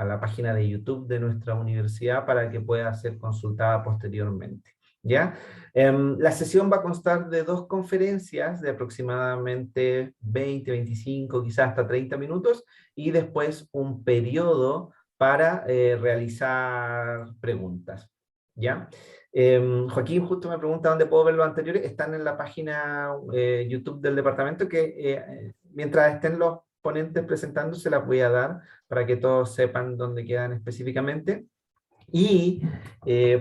a la página de YouTube de nuestra universidad para que pueda ser consultada posteriormente. ¿Ya? La sesión va a constar de 2 conferencias de aproximadamente 20, 25, quizás hasta 30 minutos, y después un periodo para realizar preguntas. ¿Ya? Joaquín justo me pregunta dónde puedo ver los anteriores. Están en la página YouTube del departamento, que mientras estén los ponentes presentándose las voy a dar para que todos sepan dónde quedan específicamente. Y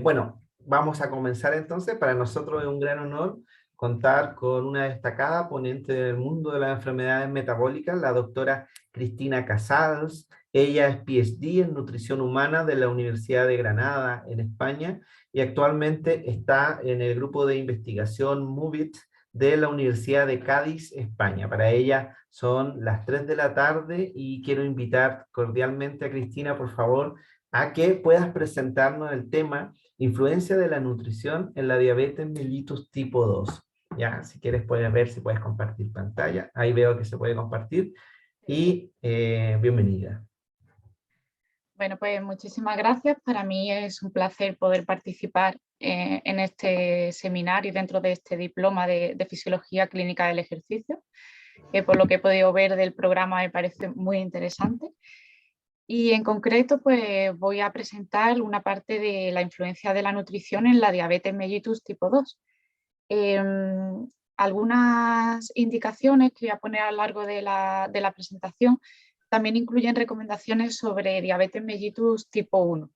bueno, vamos a comenzar entonces. Para nosotros es un gran honor contar con una destacada ponente del mundo de las enfermedades metabólicas, la doctora Cristina Casals. Ella es PhD en nutrición humana de la Universidad de Granada, en España, y actualmente está en el grupo de investigación MOVIT de la Universidad de Cádiz, España. Para ella son las 3 de la tarde y quiero invitar cordialmente a Cristina, por favor, a que puedas presentarnos el tema influencia de la nutrición en la diabetes mellitus tipo 2. Ya, si quieres puedes ver si puedes compartir pantalla. Ahí veo que se puede compartir. Y bienvenida. Bueno, pues muchísimas gracias. Para mí es un placer poder participar en este seminario dentro de este diploma de Fisiología Clínica del Ejercicio, que por lo que he podido ver del programa me parece muy interesante. Y en concreto, pues voy a presentar una parte de la influencia de la nutrición en la diabetes mellitus tipo 2. Algunas indicaciones que voy a poner a lo largo de la presentación también incluyen recomendaciones sobre diabetes mellitus tipo 1,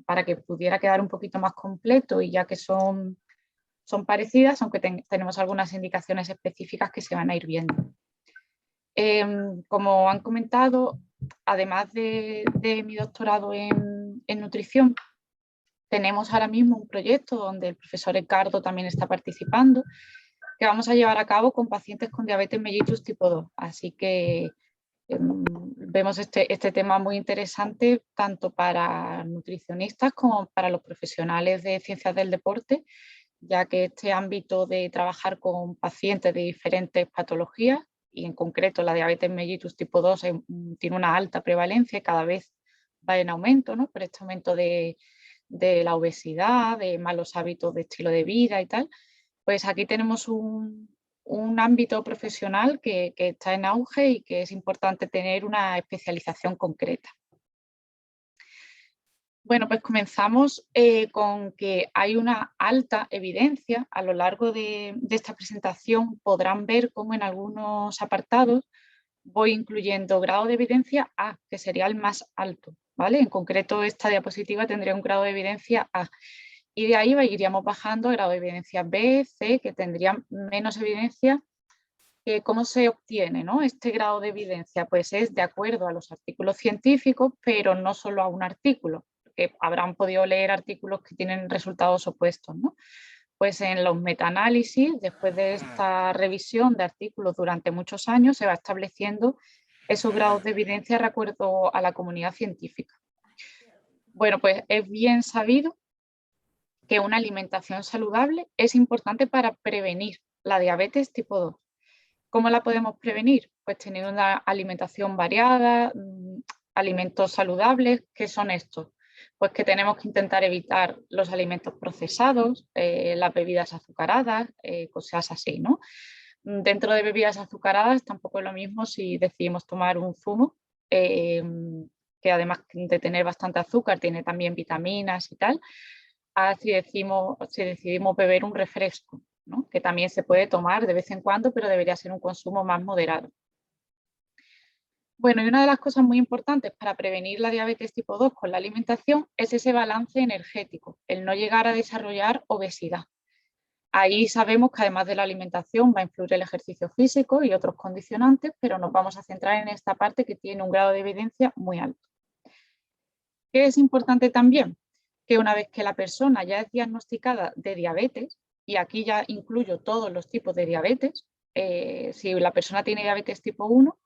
para que pudiera quedar un poquito más completo, y ya que son parecidas, aunque tenemos algunas indicaciones específicas que se van a ir viendo. Como han comentado, además de mi doctorado en nutrición, tenemos ahora mismo un proyecto donde el profesor Edgardo también está participando, que vamos a llevar a cabo con pacientes con diabetes mellitus tipo 2. Así que vemos este tema muy interesante tanto para nutricionistas como para los profesionales de ciencias del deporte, ya que este ámbito de trabajar con pacientes de diferentes patologías, y en concreto la diabetes mellitus tipo 2 tiene una alta prevalencia y cada vez va en aumento, ¿no? Por este aumento de la obesidad, de malos hábitos de estilo de vida y tal, pues aquí tenemos un ámbito profesional que está en auge y que es importante tener una especialización concreta. Bueno, pues comenzamos con que hay una alta evidencia. A lo largo de esta presentación podrán ver cómo en algunos apartados voy incluyendo grado de evidencia A, que sería el más alto, ¿vale? En concreto, esta diapositiva tendría un grado de evidencia A. Y de ahí iríamos bajando a grado de evidencia B, C, que tendrían menos evidencia. ¿Cómo se obtiene, ¿no? Este grado de evidencia? Pues es de acuerdo a los artículos científicos, pero no solo a un artículo, porque habrán podido leer artículos que tienen resultados opuestos, ¿no? Pues en los metaanálisis, después de esta revisión de artículos durante muchos años, se va estableciendo esos grados de evidencia de acuerdo a la comunidad científica. Bueno, pues es bien sabido que una alimentación saludable es importante para prevenir la diabetes tipo 2. ¿Cómo la podemos prevenir? Pues teniendo una alimentación variada, alimentos saludables. ¿Qué son estos? Pues que tenemos que intentar evitar los alimentos procesados, las bebidas azucaradas, cosas así, ¿no? Dentro de bebidas azucaradas tampoco es lo mismo si decidimos tomar un zumo, que además de tener bastante azúcar, tiene también vitaminas y tal, a si decidimos beber un refresco, ¿no? Que también se puede tomar de vez en cuando, pero debería ser un consumo más moderado. Bueno, y una de las cosas muy importantes para prevenir la diabetes tipo 2 con la alimentación es ese balance energético, el no llegar a desarrollar obesidad. Ahí sabemos que además de la alimentación va a influir el ejercicio físico y otros condicionantes, pero nos vamos a centrar en esta parte que tiene un grado de evidencia muy alto. ¿Qué es importante también? Que una vez que la persona ya es diagnosticada de diabetes, y aquí ya incluyo todos los tipos de diabetes, si la persona tiene diabetes tipo 1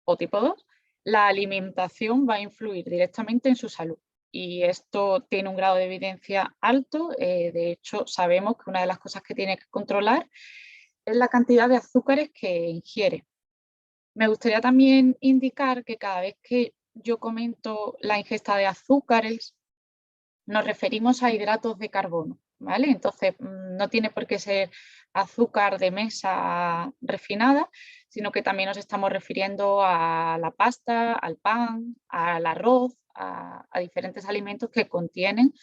o tipo 2, la alimentación va a influir directamente en su salud. Y esto tiene un grado de evidencia alto. De hecho, sabemos que una de las cosas que tiene que controlar es la cantidad de azúcares que ingiere. Me gustaría también indicar que cada vez que yo comento la ingesta de azúcares, nos referimos a hidratos de carbono, ¿vale? Entonces, no tiene por qué ser azúcar de mesa refinada, sino que también nos estamos refiriendo a la pasta, al pan, al arroz, a diferentes alimentos que contienen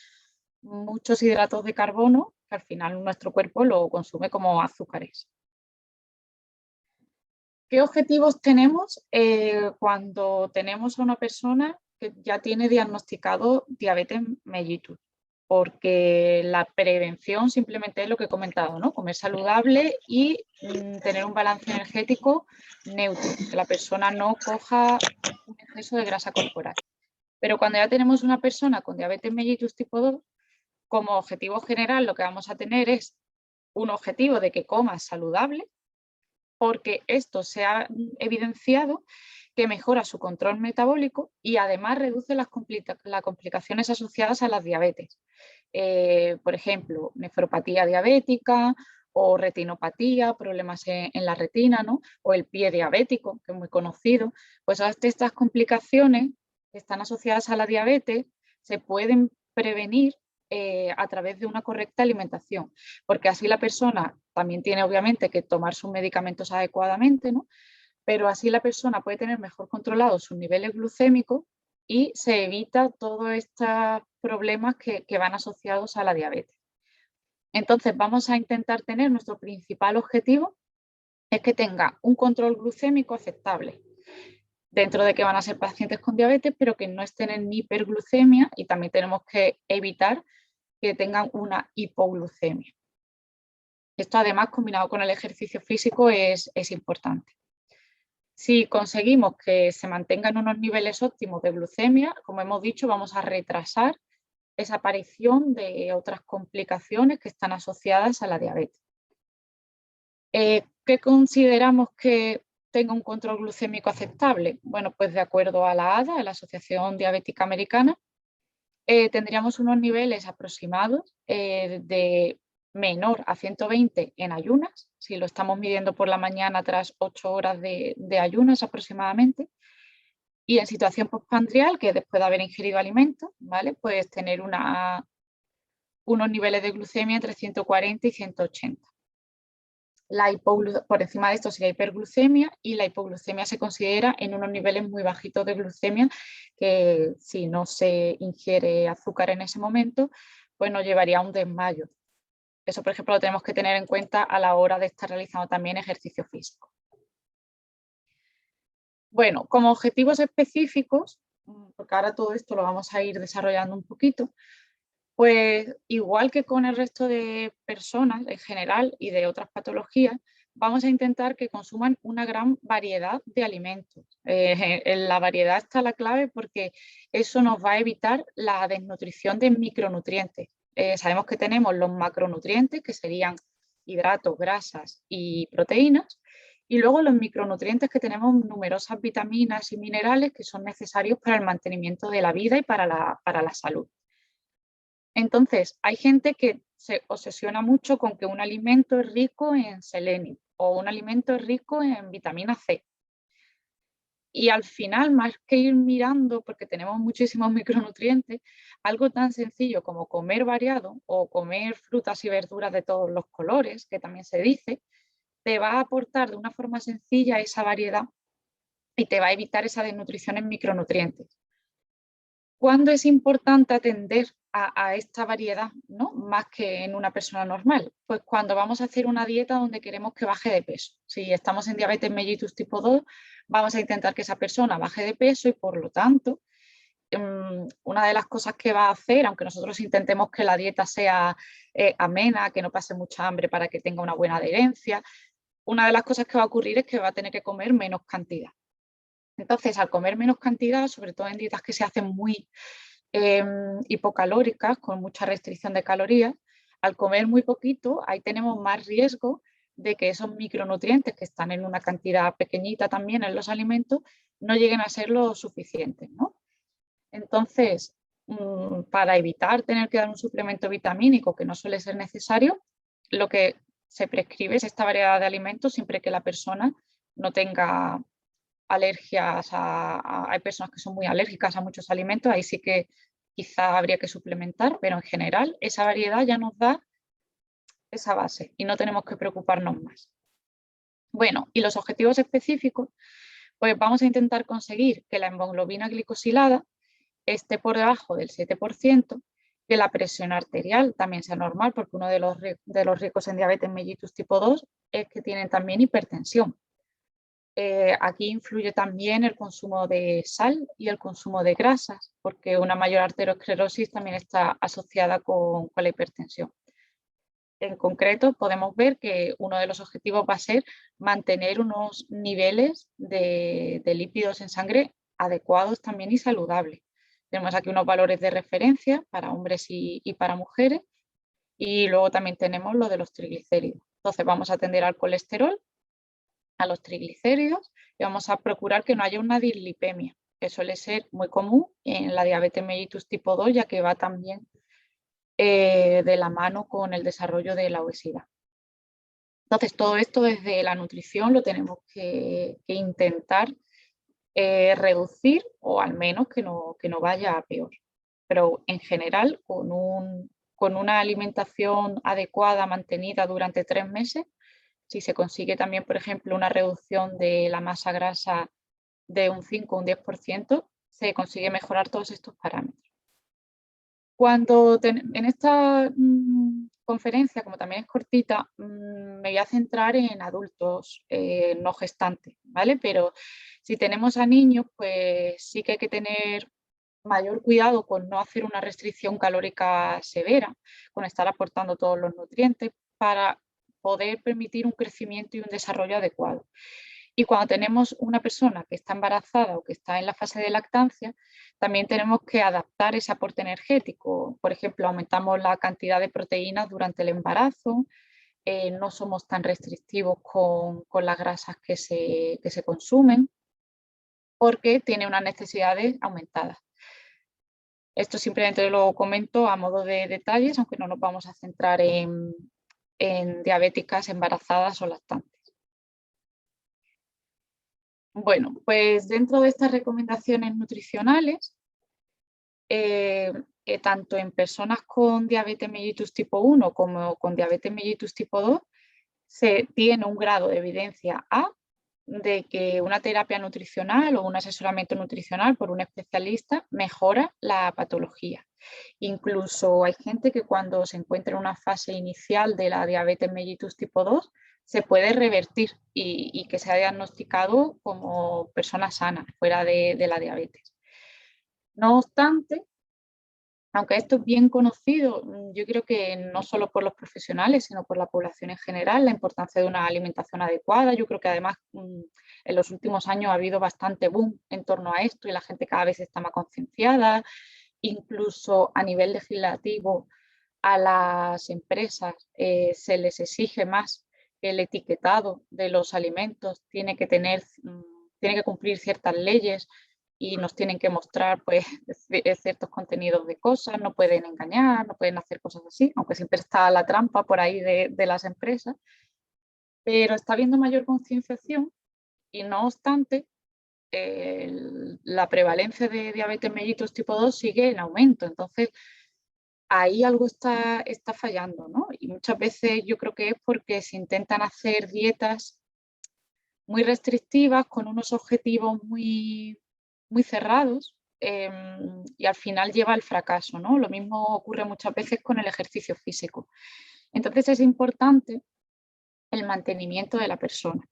muchos hidratos de carbono, que al final nuestro cuerpo lo consume como azúcares. ¿Qué objetivos tenemos cuando tenemos a una persona que ya tiene diagnosticado diabetes mellitus? Porque la prevención simplemente es lo que he comentado, ¿no? Comer saludable y tener un balance energético neutro, que la persona no coja un exceso de grasa corporal. Pero cuando ya tenemos una persona con diabetes mellitus tipo 2, como objetivo general lo que vamos a tener es un objetivo de que coma saludable, porque esto se ha evidenciado que mejora su control metabólico y además reduce las complicaciones asociadas a las diabetes. Por ejemplo, nefropatía diabética o retinopatía, problemas en la retina, ¿no? O el pie diabético, que es muy conocido. Pues todas estas complicaciones que están asociadas a la diabetes se pueden prevenir a través de una correcta alimentación, porque así la persona también tiene obviamente que tomar sus medicamentos adecuadamente, ¿no? Pero así la persona puede tener mejor controlados sus niveles glucémicos y se evita todos estos problemas que van asociados a la diabetes. Entonces vamos a intentar tener nuestro principal objetivo es que tenga un control glucémico aceptable, dentro de que van a ser pacientes con diabetes, pero que no estén en hiperglucemia y también tenemos que evitar que tengan una hipoglucemia. Esto además combinado con el ejercicio físico es importante. Si conseguimos que se mantengan unos niveles óptimos de glucemia, como hemos dicho, vamos a retrasar esa aparición de otras complicaciones que están asociadas a la diabetes. ¿Qué consideramos que tenga un control glucémico aceptable? Bueno, pues de acuerdo a la ADA, a la Asociación Diabética Americana, tendríamos unos niveles aproximados de menor a 120 en ayunas, si lo estamos midiendo por la mañana tras 8 horas de ayunas aproximadamente, y en situación postprandial, que después de haber ingerido alimentos, ¿vale? Pues tener unos niveles de glucemia entre 140 y 180. Por encima de esto sería hiperglucemia y la hipoglucemia se considera en unos niveles muy bajitos de glucemia que si no se ingiere azúcar en ese momento, pues nos llevaría a un desmayo. Eso, por ejemplo, lo tenemos que tener en cuenta a la hora de estar realizando también ejercicio físico. Bueno, como objetivos específicos, porque ahora todo esto lo vamos a ir desarrollando un poquito, pues igual que con el resto de personas en general y de otras patologías, vamos a intentar que consuman una gran variedad de alimentos. En la variedad está la clave porque eso nos va a evitar la desnutrición de micronutrientes. Sabemos que tenemos los macronutrientes, que serían hidratos, grasas y proteínas, y luego los micronutrientes, que tenemos numerosas vitaminas y minerales que son necesarios para el mantenimiento de la vida y para la salud. Entonces, hay gente que se obsesiona mucho con que un alimento es rico en selenio o un alimento es rico en vitamina C. Y al final, más que ir mirando, porque tenemos muchísimos micronutrientes, algo tan sencillo como comer variado o comer frutas y verduras de todos los colores, que también se dice, te va a aportar de una forma sencilla esa variedad y te va a evitar esa desnutrición en micronutrientes. ¿Cuándo es importante atender a esta variedad, ¿no? Más que en una persona normal? Pues cuando vamos a hacer una dieta donde queremos que baje de peso. Si estamos en diabetes mellitus tipo 2, vamos a intentar que esa persona baje de peso y por lo tanto, una de las cosas que va a hacer, aunque nosotros intentemos que la dieta sea amena, que no pase mucha hambre para que tenga una buena adherencia, una de las cosas que va a ocurrir es que va a tener que comer menos cantidad. Entonces, al comer menos cantidad, sobre todo en dietas que se hacen muy hipocalóricas, con mucha restricción de calorías, al comer muy poquito, ahí tenemos más riesgo de que esos micronutrientes que están en una cantidad pequeñita también en los alimentos no lleguen a ser lo suficientes, ¿no? Entonces, para evitar tener que dar un suplemento vitamínico que no suele ser necesario, lo que se prescribe es esta variedad de alimentos siempre que la persona no tenga alergias, hay personas que son muy alérgicas a muchos alimentos, ahí sí que quizá habría que suplementar, pero en general esa variedad ya nos da esa base y no tenemos que preocuparnos más. Bueno, y los objetivos específicos, pues vamos a intentar conseguir que la hemoglobina glicosilada esté por debajo del 7%, que la presión arterial también sea normal, porque uno de los ricos en diabetes mellitus tipo 2 es que tienen también hipertensión. Aquí influye también el consumo de sal y el consumo de grasas, porque una mayor arteriosclerosis también está asociada con la hipertensión. En concreto, podemos ver que uno de los objetivos va a ser mantener unos niveles de lípidos en sangre adecuados también y saludables. Tenemos aquí unos valores de referencia para hombres y para mujeres, y luego también tenemos lo de los triglicéridos. Entonces vamos a atender al colesterol, a los triglicéridos, y vamos a procurar que no haya una dislipemia, que suele ser muy común en la diabetes mellitus tipo 2, ya que va también de la mano con el desarrollo de la obesidad. Entonces, todo esto desde la nutrición lo tenemos que intentar reducir, o al menos que no vaya a peor. Pero en general, con una alimentación adecuada, mantenida durante 3 meses, si se consigue también, por ejemplo, una reducción de la masa grasa de un 5 o un 10%, se consigue mejorar todos estos parámetros. En esta conferencia, como también es cortita, me voy a centrar en adultos no gestantes, ¿vale? Pero si tenemos a niños, pues sí que hay que tener mayor cuidado con no hacer una restricción calórica severa, con estar aportando todos los nutrientes para poder permitir un crecimiento y un desarrollo adecuado. Y cuando tenemos una persona que está embarazada o que está en la fase de lactancia, también tenemos que adaptar ese aporte energético. Por ejemplo, aumentamos la cantidad de proteínas durante el embarazo, no somos tan restrictivos con las grasas que se consumen, porque tiene unas necesidades aumentadas. Esto simplemente lo comento a modo de detalles, aunque no nos vamos a centrar en diabéticas embarazadas o lactantes. Bueno, pues dentro de estas recomendaciones nutricionales, tanto en personas con diabetes mellitus tipo 1 como con diabetes mellitus tipo 2, se tiene un grado de evidencia A de que una terapia nutricional o un asesoramiento nutricional por un especialista mejora la patología. Incluso hay gente que cuando se encuentra en una fase inicial de la diabetes mellitus tipo 2 se puede revertir y que se ha diagnosticado como persona sana, fuera de la diabetes. No obstante, aunque esto es bien conocido, yo creo que no solo por los profesionales, sino por la población en general, la importancia de una alimentación adecuada. Yo creo que además en los últimos años ha habido bastante boom en torno a esto y la gente cada vez está más concienciada. Incluso a nivel legislativo a las empresas se les exige más el etiquetado de los alimentos, tiene que cumplir ciertas leyes y nos tienen que mostrar pues, ciertos contenidos de cosas, no pueden engañar, no pueden hacer cosas así, aunque siempre está la trampa por ahí de las empresas, pero está habiendo mayor concienciación y no obstante la prevalencia de diabetes mellitus tipo 2 sigue en aumento, entonces ahí algo está fallando, ¿no? Y muchas veces yo creo que es porque se intentan hacer dietas muy restrictivas con unos objetivos muy cerrados, y al final lleva al fracaso, ¿no? Lo mismo ocurre muchas veces con el ejercicio físico. Entonces es importante el mantenimiento de la persona.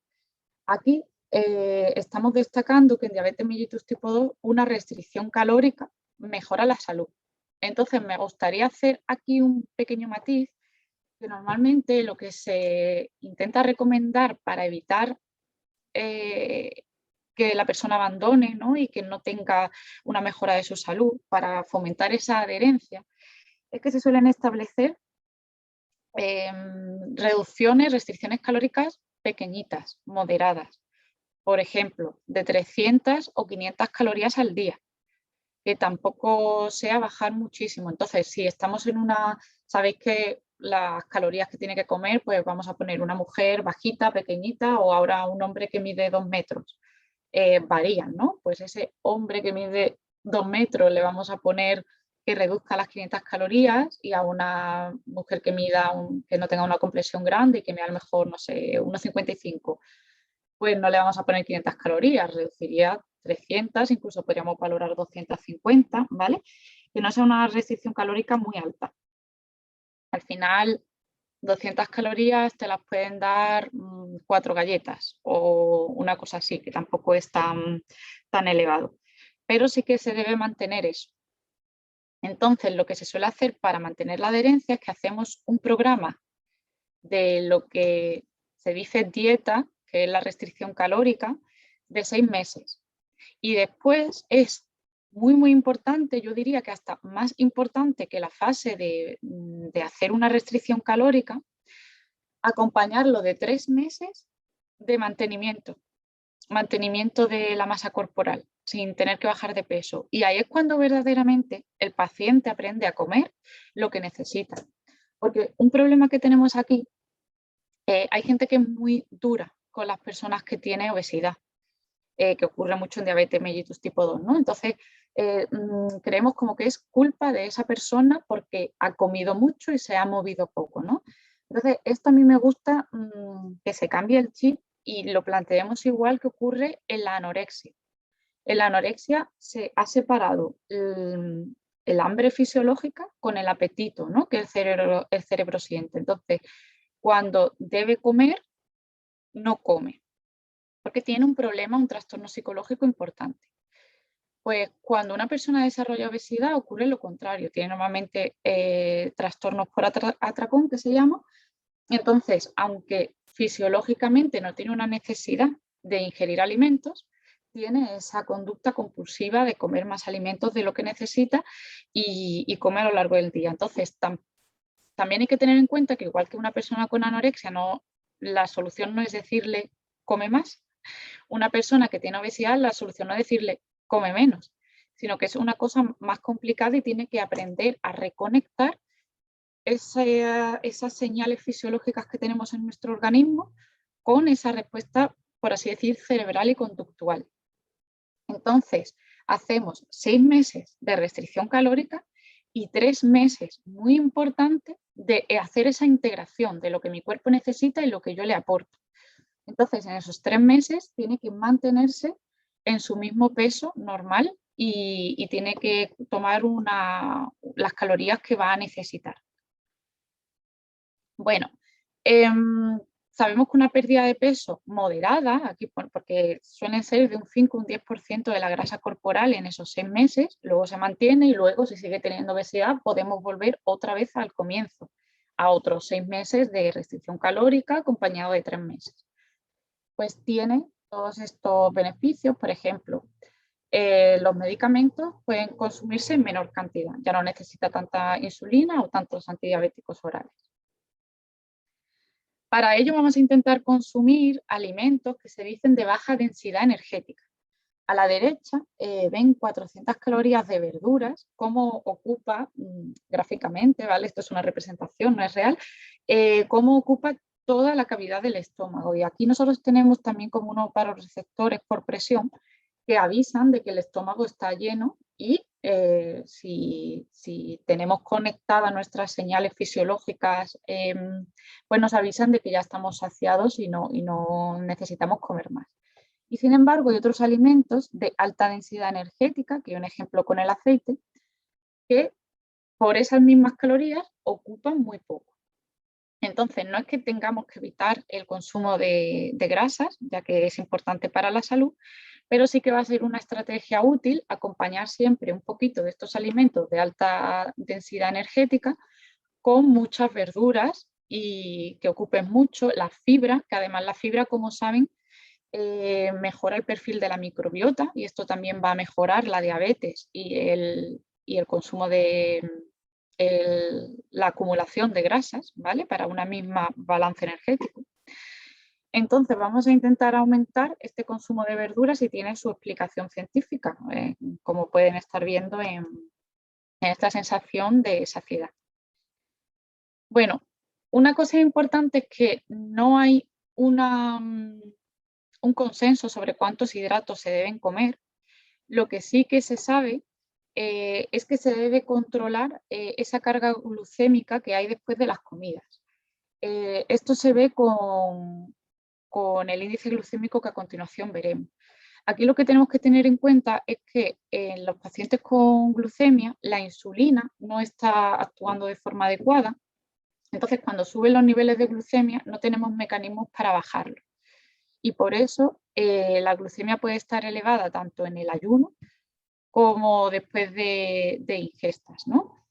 Aquí estamos destacando que en diabetes mellitus tipo 2 una restricción calórica mejora la salud. Entonces me gustaría hacer aquí un pequeño matiz, que normalmente lo que se intenta recomendar para evitar que la persona abandone, ¿no? Y que no tenga una mejora de su salud, para fomentar esa adherencia, es que se suelen establecer restricciones calóricas pequeñitas, moderadas. Por ejemplo, de 300 o 500 calorías al día, que tampoco sea bajar muchísimo. Entonces, si estamos en sabéis que las calorías que tiene que comer, pues vamos a poner una mujer bajita, pequeñita, o ahora un hombre que mide 2 metros. varían, ¿no? Pues ese hombre que mide 2 metros le vamos a poner que reduzca las 500 calorías y a una mujer que que no tenga una complexión grande y que mida a lo mejor, no sé, 1,55, pues no le vamos a poner 500 calorías, reduciría 300, incluso podríamos valorar 250, ¿vale? Que no sea una restricción calórica muy alta. Al final, 200 calorías te las pueden dar 4 galletas o una cosa así, que tampoco es tan elevado. Pero sí que se debe mantener eso. Entonces, lo que se suele hacer para mantener la adherencia es que hacemos un programa de lo que se dice dieta, que es la restricción calórica, de 6 meses. Y después es muy importante, yo diría que hasta más importante que la fase de hacer una restricción calórica, acompañarlo de 3 meses de mantenimiento de la masa corporal, sin tener que bajar de peso. Y ahí es cuando verdaderamente el paciente aprende a comer lo que necesita. Porque un problema que tenemos aquí, hay gente que es muy dura con las personas que tienen obesidad, que ocurre mucho en diabetes mellitus tipo 2, ¿no? Entonces, creemos como que es culpa de esa persona porque ha comido mucho y se ha movido poco, ¿no? Entonces, esto a mí me gusta que se cambie el chip y lo planteemos igual que ocurre en la anorexia. En la anorexia se ha separado el hambre fisiológica con el apetito, ¿no? Que el cerebro siente. Entonces, cuando debe comer, no come, porque tiene un problema, un trastorno psicológico importante. Pues cuando una persona desarrolla obesidad ocurre lo contrario, tiene normalmente trastornos por atracón, que se llama. Entonces, aunque fisiológicamente no tiene una necesidad de ingerir alimentos, tiene esa conducta compulsiva de comer más alimentos de lo que necesita y come a lo largo del día. Entonces, también hay que tener en cuenta que igual que una persona con anorexia, la solución no es decirle come más. Una persona que tiene obesidad, la solución no es decirle come menos, sino que es una cosa más complicada y tiene que aprender a reconectar esas señales fisiológicas que tenemos en nuestro organismo con esa respuesta, por así decir, cerebral y conductual. Entonces, hacemos 6 meses de restricción calórica y 3 meses, muy importante, de hacer esa integración de lo que mi cuerpo necesita y lo que yo le aporto. Entonces, en esos 3 meses tiene que mantenerse en su mismo peso normal y tiene que tomar las calorías que va a necesitar. Bueno, sabemos que una pérdida de peso moderada, aquí porque suelen ser de un 5 o un 10% de la grasa corporal en esos 6 meses, luego se mantiene y luego si sigue teniendo obesidad podemos volver otra vez al comienzo, a otros 6 meses de restricción calórica acompañado de 3 meses. Pues tiene todos estos beneficios, por ejemplo, los medicamentos pueden consumirse en menor cantidad, ya no necesita tanta insulina o tantos antidiabéticos orales. Para ello vamos a intentar consumir alimentos que se dicen de baja densidad energética. A la derecha ven 400 calorías de verduras, cómo ocupa gráficamente, ¿vale? Esto es una representación, no es real, cómo ocupa toda la cavidad del estómago. Y aquí nosotros tenemos también como unos vasoreceptores por presión que avisan de que el estómago está lleno y si tenemos conectadas nuestras señales fisiológicas, pues nos avisan de que ya estamos saciados y no necesitamos comer más. Y sin embargo, hay otros alimentos de alta densidad energética, que hay un ejemplo con el aceite, que por esas mismas calorías ocupan muy poco. Entonces, no es que tengamos que evitar el consumo de grasas, ya que es importante para la salud, pero sí que va a ser una estrategia útil acompañar siempre un poquito de estos alimentos de alta densidad energética con muchas verduras y que ocupen mucho la fibra, que además la fibra, como saben, mejora el perfil de la microbiota y esto también va a mejorar la diabetes y el consumo de la acumulación de grasas, ¿vale? Para una misma balance energético. Entonces vamos a intentar aumentar este consumo de verduras y tiene su explicación científica, como pueden estar viendo en esta sensación de saciedad. Bueno, una cosa importante es que no hay una un consenso sobre cuántos hidratos se deben comer. Lo que sí que se sabe es que se debe controlar esa carga glucémica que hay después de las comidas. Esto se ve con el índice glucémico que a continuación veremos. Aquí lo que tenemos que tener en cuenta es que en los pacientes con glucemia la insulina no está actuando de forma adecuada. Entonces, cuando suben los niveles de glucemia no tenemos mecanismos para bajarlo. Y por eso la glucemia puede estar elevada tanto en el ayuno como después de ingestas, ¿no?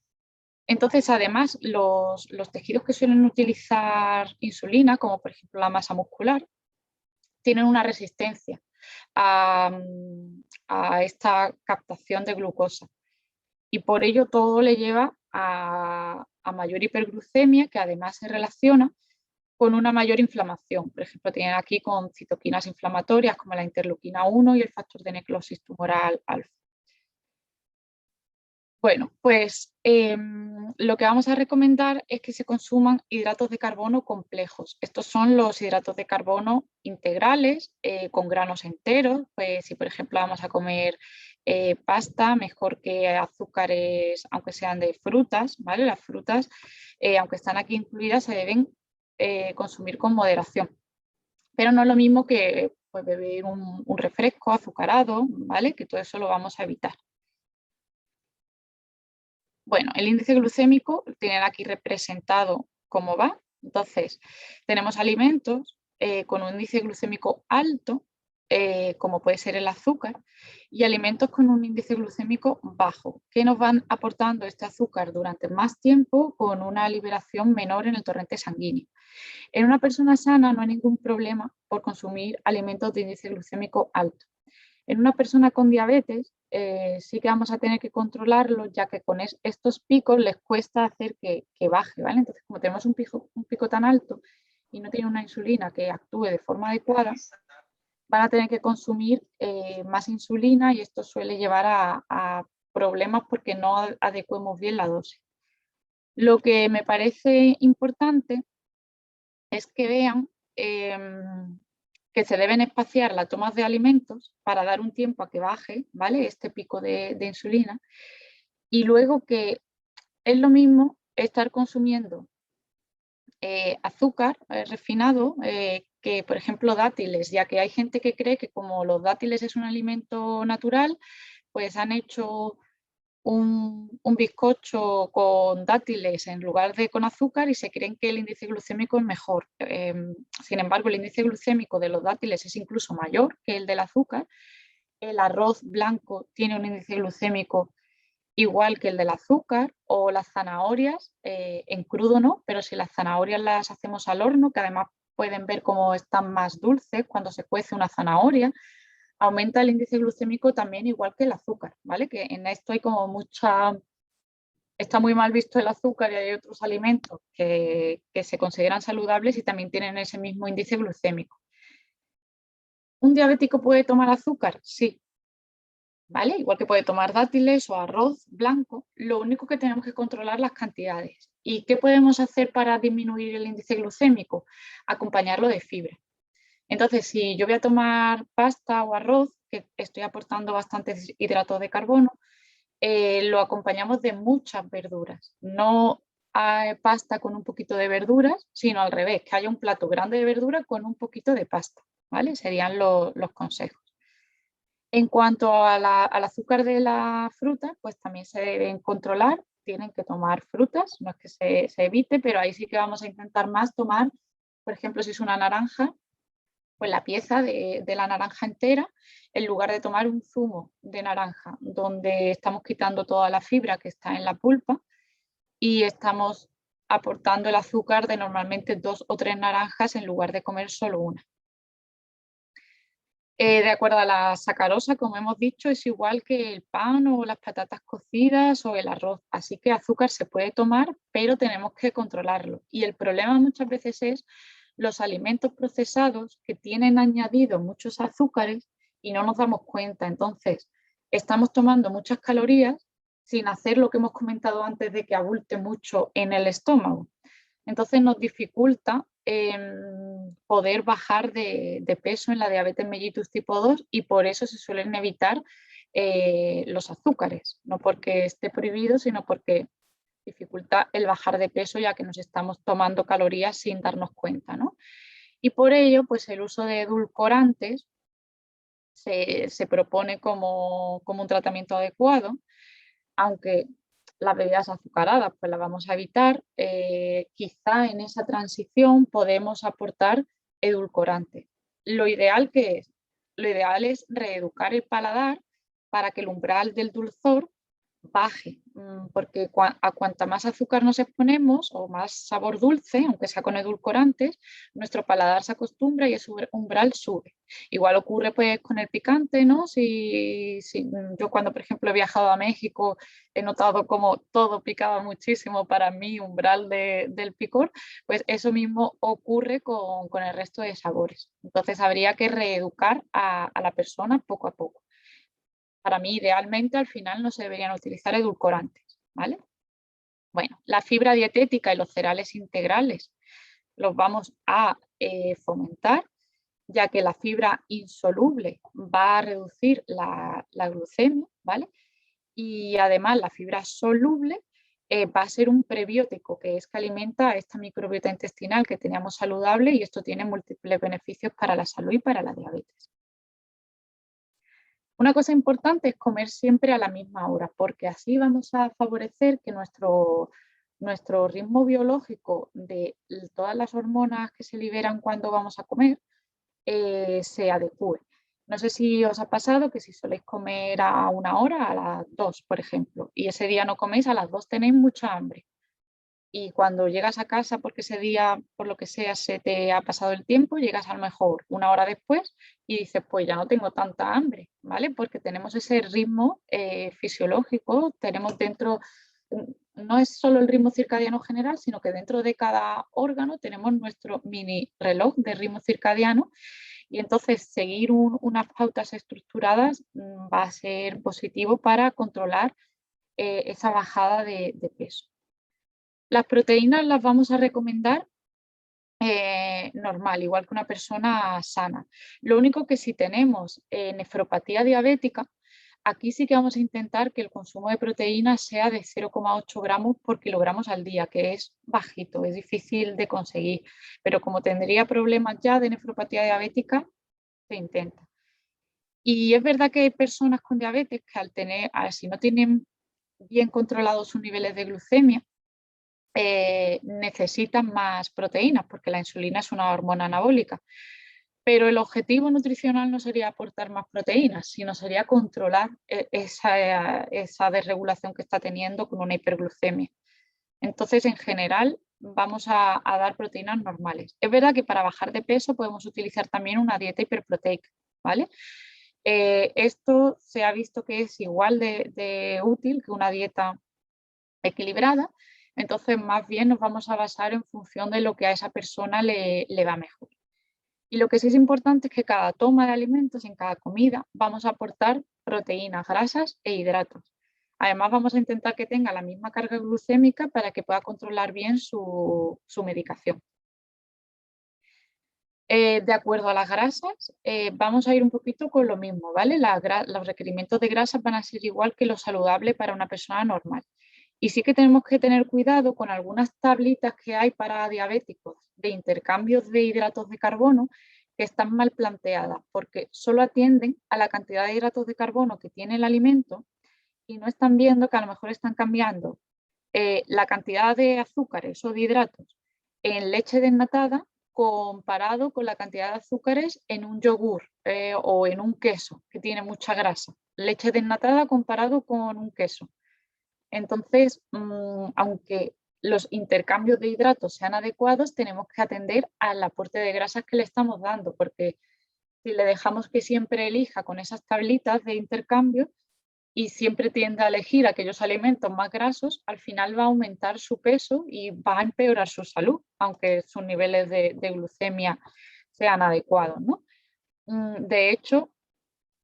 Entonces, además, los tejidos que suelen utilizar insulina, como por ejemplo la masa muscular, tienen una resistencia a esta captación de glucosa. Y por ello todo le lleva a mayor hiperglucemia, que además se relaciona con una mayor inflamación. Por ejemplo, tienen aquí con citoquinas inflamatorias como la interleuquina 1 y el factor de necrosis tumoral alfa. Bueno, pues lo que vamos a recomendar es que se consuman hidratos de carbono complejos. Estos son los hidratos de carbono integrales con granos enteros. Pues si por ejemplo vamos a comer pasta, mejor que azúcares, aunque sean de frutas, ¿vale? Las frutas, aunque están aquí incluidas, se deben consumir con moderación. Pero no es lo mismo que pues, beber un refresco azucarado, ¿vale? Que todo eso lo vamos a evitar. Bueno, el índice glucémico tienen aquí representado cómo va. Entonces, tenemos alimentos con un índice glucémico alto, como puede ser el azúcar, y alimentos con un índice glucémico bajo, que nos van aportando este azúcar durante más tiempo con una liberación menor en el torrente sanguíneo. En una persona sana no hay ningún problema por consumir alimentos de índice glucémico alto. En una persona con diabetes sí que vamos a tener que controlarlo, ya que con estos picos les cuesta hacer que baje, ¿vale? Entonces, como tenemos un pico tan alto y no tienen una insulina que actúe de forma adecuada, van a tener que consumir más insulina y esto suele llevar a problemas porque no adecuemos bien la dosis. Lo que me parece importante es que vean que se deben espaciar las tomas de alimentos para dar un tiempo a que baje, ¿vale? Este pico de insulina. Y luego que es lo mismo estar consumiendo azúcar refinado que, por ejemplo, dátiles, ya que hay gente que cree que como los dátiles es un alimento natural, pues han hecho un bizcocho con dátiles en lugar de con azúcar y se creen que el índice glucémico es mejor. Sin embargo, el índice glucémico de los dátiles es incluso mayor que el del azúcar. El arroz blanco tiene un índice glucémico igual que el del azúcar, o las zanahorias, en crudo no, pero si las zanahorias las hacemos al horno, que además pueden ver cómo están más dulces cuando se cuece una zanahoria, aumenta el índice glucémico también igual que el azúcar, ¿vale? Que en esto hay como está muy mal visto el azúcar y hay otros alimentos que se consideran saludables y también tienen ese mismo índice glucémico. ¿Un diabético puede tomar azúcar? Sí, ¿vale? Igual que puede tomar dátiles o arroz blanco, lo único que tenemos que controlar las cantidades. ¿Y qué podemos hacer para disminuir el índice glucémico? Acompañarlo de fibra. Entonces, si yo voy a tomar pasta o arroz, que estoy aportando bastantes hidratos de carbono, lo acompañamos de muchas verduras. No hay pasta con un poquito de verduras, sino al revés, que haya un plato grande de verdura con un poquito de pasta, ¿vale? Serían los consejos. En cuanto al azúcar de la fruta, pues también se deben controlar, tienen que tomar frutas, no es que se evite, pero ahí sí que vamos a intentar más tomar, por ejemplo, si es una naranja, pues la pieza de la naranja entera, en lugar de tomar un zumo de naranja, donde estamos quitando toda la fibra que está en la pulpa y estamos aportando el azúcar de normalmente 2 o 3 naranjas en lugar de comer solo una. De acuerdo a la sacarosa, como hemos dicho, es igual que el pan o las patatas cocidas o el arroz. Así que azúcar se puede tomar, pero tenemos que controlarlo. Y el problema muchas veces es los alimentos procesados que tienen añadidos muchos azúcares y no nos damos cuenta. Entonces, estamos tomando muchas calorías sin hacer lo que hemos comentado antes de que abulte mucho en el estómago. Entonces nos dificulta poder bajar de peso en la diabetes mellitus tipo 2 y por eso se suelen evitar los azúcares, no porque esté prohibido, sino porque dificulta el bajar de peso ya que nos estamos tomando calorías sin darnos cuenta, ¿no? Y por ello, pues el uso de edulcorantes se propone como un tratamiento adecuado, aunque las bebidas azucaradas pues las vamos a evitar, quizá en esa transición podemos aportar edulcorantes. Lo ideal que es, lo ideal es reeducar el paladar para que el umbral del dulzor baje, porque a cuanta más azúcar nos exponemos o más sabor dulce, aunque sea con edulcorantes, nuestro paladar se acostumbra y ese umbral sube. Igual ocurre pues con el picante, ¿no? Si yo cuando por ejemplo he viajado a México he notado como todo picaba muchísimo para mí, umbral del picor, pues eso mismo ocurre con el resto de sabores. Entonces habría que reeducar a la persona poco a poco. Para mí, idealmente, al final no se deberían utilizar edulcorantes, ¿vale? Bueno, la fibra dietética y los cereales integrales los vamos a fomentar, ya que la fibra insoluble va a reducir la glucemia, ¿vale? Y además la fibra soluble va a ser un prebiótico, que es que alimenta a esta microbiota intestinal que teníamos saludable y esto tiene múltiples beneficios para la salud y para la diabetes. Una cosa importante es comer siempre a la misma hora, porque así vamos a favorecer que nuestro ritmo biológico de todas las hormonas que se liberan cuando vamos a comer se adecue. No sé si os ha pasado que si soléis comer a una hora, a las 2, por ejemplo, y ese día no coméis, a las 2 tenéis mucha hambre. Y cuando llegas a casa porque ese día, por lo que sea, se te ha pasado el tiempo, llegas a lo mejor una hora después y dices, pues ya no tengo tanta hambre, ¿vale? Porque tenemos ese ritmo fisiológico, tenemos dentro, no es solo el ritmo circadiano general, sino que dentro de cada órgano tenemos nuestro mini reloj de ritmo circadiano y entonces seguir unas pautas estructuradas va a ser positivo para controlar esa bajada de peso. Las proteínas las vamos a recomendar normal, igual que una persona sana. Lo único que si tenemos nefropatía diabética, aquí sí que vamos a intentar que el consumo de proteínas sea de 0,8 gramos por kilogramos al día, que es bajito, es difícil de conseguir, pero como tendría problemas ya de nefropatía diabética, se intenta. Y es verdad que hay personas con diabetes que si no tienen bien controlados sus niveles de glucemia, necesitan más proteínas porque la insulina es una hormona anabólica. Pero el objetivo nutricional no sería aportar más proteínas, sino sería controlar esa desregulación que está teniendo con una hiperglucemia. Entonces, en general, vamos a dar proteínas normales. Es verdad que para bajar de peso podemos utilizar también una dieta hiperproteica, ¿vale? Esto se ha visto que es igual de útil que una dieta equilibrada, entonces más bien nos vamos a basar en función de lo que a esa persona le va mejor. Y lo que sí es importante es que cada toma de alimentos, en cada comida, vamos a aportar proteínas, grasas e hidratos. Además vamos a intentar que tenga la misma carga glucémica para que pueda controlar bien su medicación. De acuerdo a las grasas, vamos a ir un poquito con lo mismo, ¿vale? Los requerimientos de grasas van a ser igual que lo saludable para una persona normal. Y sí que tenemos que tener cuidado con algunas tablitas que hay para diabéticos de intercambios de hidratos de carbono que están mal planteadas porque solo atienden a la cantidad de hidratos de carbono que tiene el alimento y no están viendo que a lo mejor están cambiando la cantidad de azúcares o de hidratos en leche desnatada comparado con la cantidad de azúcares en un yogur o en un queso que tiene mucha grasa. Leche desnatada comparado con un queso. Entonces, aunque los intercambios de hidratos sean adecuados, tenemos que atender al aporte de grasas que le estamos dando, porque si le dejamos que siempre elija con esas tablitas de intercambio y siempre tiende a elegir aquellos alimentos más grasos, al final va a aumentar su peso y va a empeorar su salud, aunque sus niveles de glucemia sean adecuados, ¿no? De hecho,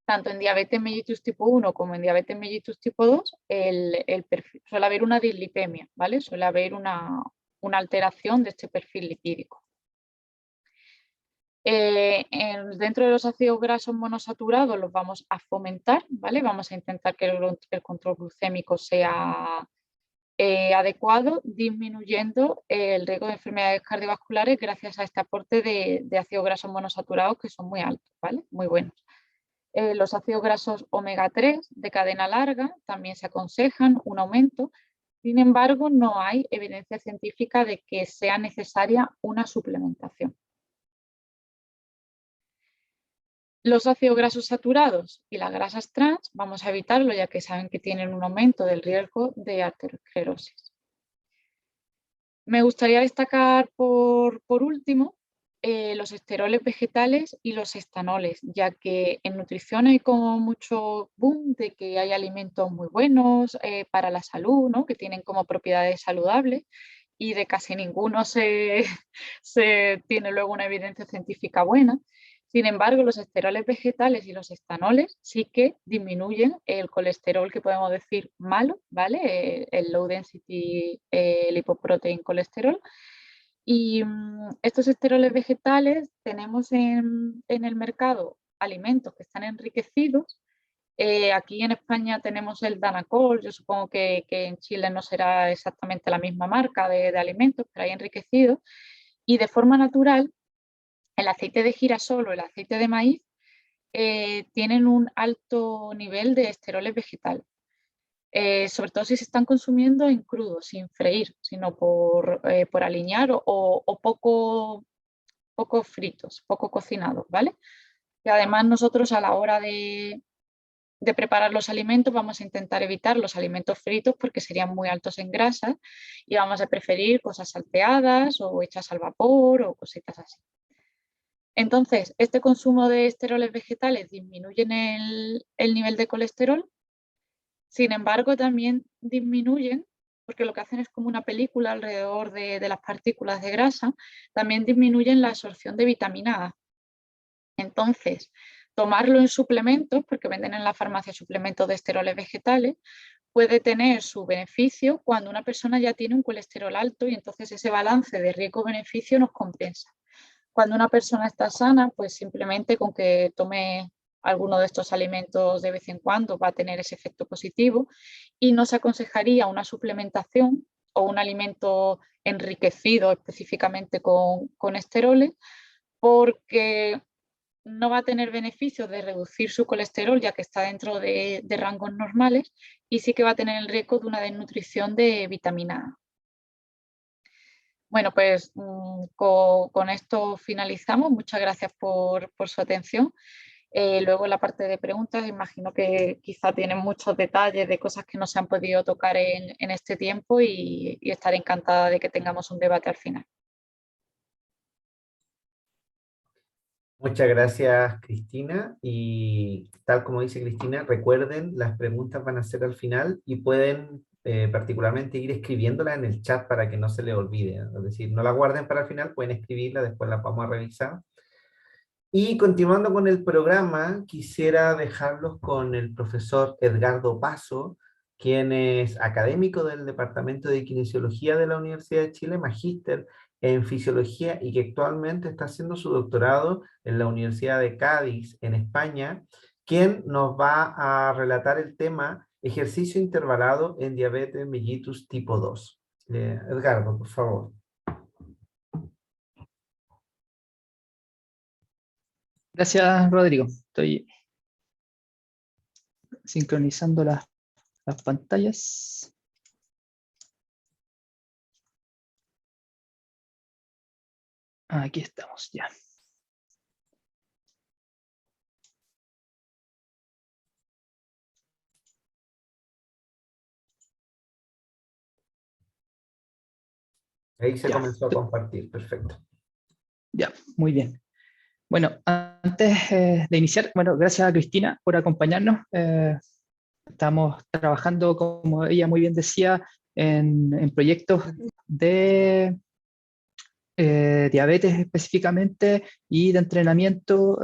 tanto en diabetes mellitus tipo 1 como en diabetes mellitus tipo 2, suele haber una dislipemia, ¿vale? Suele haber una alteración de este perfil lipídico. Dentro de los ácidos grasos monosaturados los vamos a fomentar, ¿vale? Vamos a intentar que el control glucémico sea adecuado, disminuyendo el riesgo de enfermedades cardiovasculares gracias a este aporte de ácidos grasos monosaturados que son muy altos, ¿vale? Muy buenos. Los ácidos grasos omega 3 de cadena larga también se aconsejan un aumento. Sin embargo, no hay evidencia científica de que sea necesaria una suplementación. Los ácidos grasos saturados y las grasas trans vamos a evitarlo ya que saben que tienen un aumento del riesgo de arteriosclerosis. Me gustaría destacar por último los esteroles vegetales y los estanoles, ya que en nutrición hay como mucho boom de que hay alimentos muy buenos para la salud, ¿no? Que tienen como propiedades saludables y de casi ninguno se tiene luego una evidencia científica buena. Sin embargo, los esteroles vegetales y los estanoles sí que disminuyen el colesterol que podemos decir malo, ¿vale? El low density lipoprotein colesterol. Y estos esteroles vegetales tenemos en el mercado alimentos que están enriquecidos. Aquí en España tenemos el Danacol, yo supongo que en Chile no será exactamente la misma marca de alimentos, pero hay enriquecidos. Y de forma natural, el aceite de girasol o el aceite de maíz tienen un alto nivel de esteroles vegetales. Sobre todo si se están consumiendo en crudo, sin freír, sino por aliñar o poco fritos, poco cocinados, ¿vale? Y además nosotros a la hora de preparar los alimentos vamos a intentar evitar los alimentos fritos porque serían muy altos en grasa y vamos a preferir cosas salteadas o hechas al vapor o cositas así. Entonces, este consumo de esteroles vegetales disminuyen el nivel de colesterol. Sin embargo, también disminuyen, porque lo que hacen es como una película alrededor de las partículas de grasa, también disminuyen la absorción de vitamina A. Entonces, tomarlo en suplementos, porque venden en la farmacia suplementos de esteroles vegetales, puede tener su beneficio cuando una persona ya tiene un colesterol alto y entonces ese balance de riesgo-beneficio nos compensa. Cuando una persona está sana, pues simplemente con que tome alguno de estos alimentos de vez en cuando va a tener ese efecto positivo y no se aconsejaría una suplementación o un alimento enriquecido específicamente con esteroles porque no va a tener beneficios de reducir su colesterol ya que está dentro de rangos normales y sí que va a tener el riesgo de una desnutrición de vitamina A. Bueno, pues con esto finalizamos. Muchas gracias por su atención. Luego en la parte de preguntas, imagino que quizá tienen muchos detalles de cosas que no se han podido tocar en este tiempo y estaré encantada de que tengamos un debate al final. Muchas gracias, Cristina. Y tal como dice Cristina, recuerden, las preguntas van a ser al final y pueden particularmente ir escribiéndolas en el chat para que no se les olvide. Es decir, no la guarden para el final, pueden escribirla, después la vamos a revisar. Y continuando con el programa, quisiera dejarlos con el profesor Edgardo Paso, quien es académico del Departamento de Kinesiología de la Universidad de Chile, magíster en Fisiología y que actualmente está haciendo su doctorado en la Universidad de Cádiz, en España, quien nos va a relatar el tema ejercicio intervalado en diabetes mellitus tipo 2. Edgardo, por favor. Gracias, Rodrigo. Estoy sincronizando las pantallas. Aquí estamos ya. Ahí se comenzó a compartir, perfecto. Ya, muy bien. Bueno, antes de iniciar, bueno, gracias a Cristina por acompañarnos. Estamos trabajando, como ella muy bien decía, en proyectos de diabetes específicamente y de entrenamiento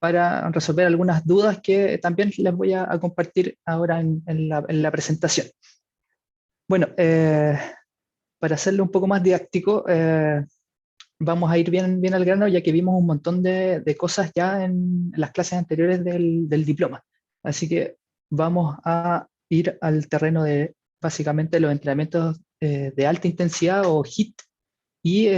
para resolver algunas dudas que también les voy a compartir ahora en la presentación. Bueno, para hacerlo un poco más didáctico, vamos a ir bien al grano, ya que vimos un montón de cosas ya en las clases anteriores del diploma. Así que vamos a ir al terreno de básicamente los entrenamientos de alta intensidad o HIIT, y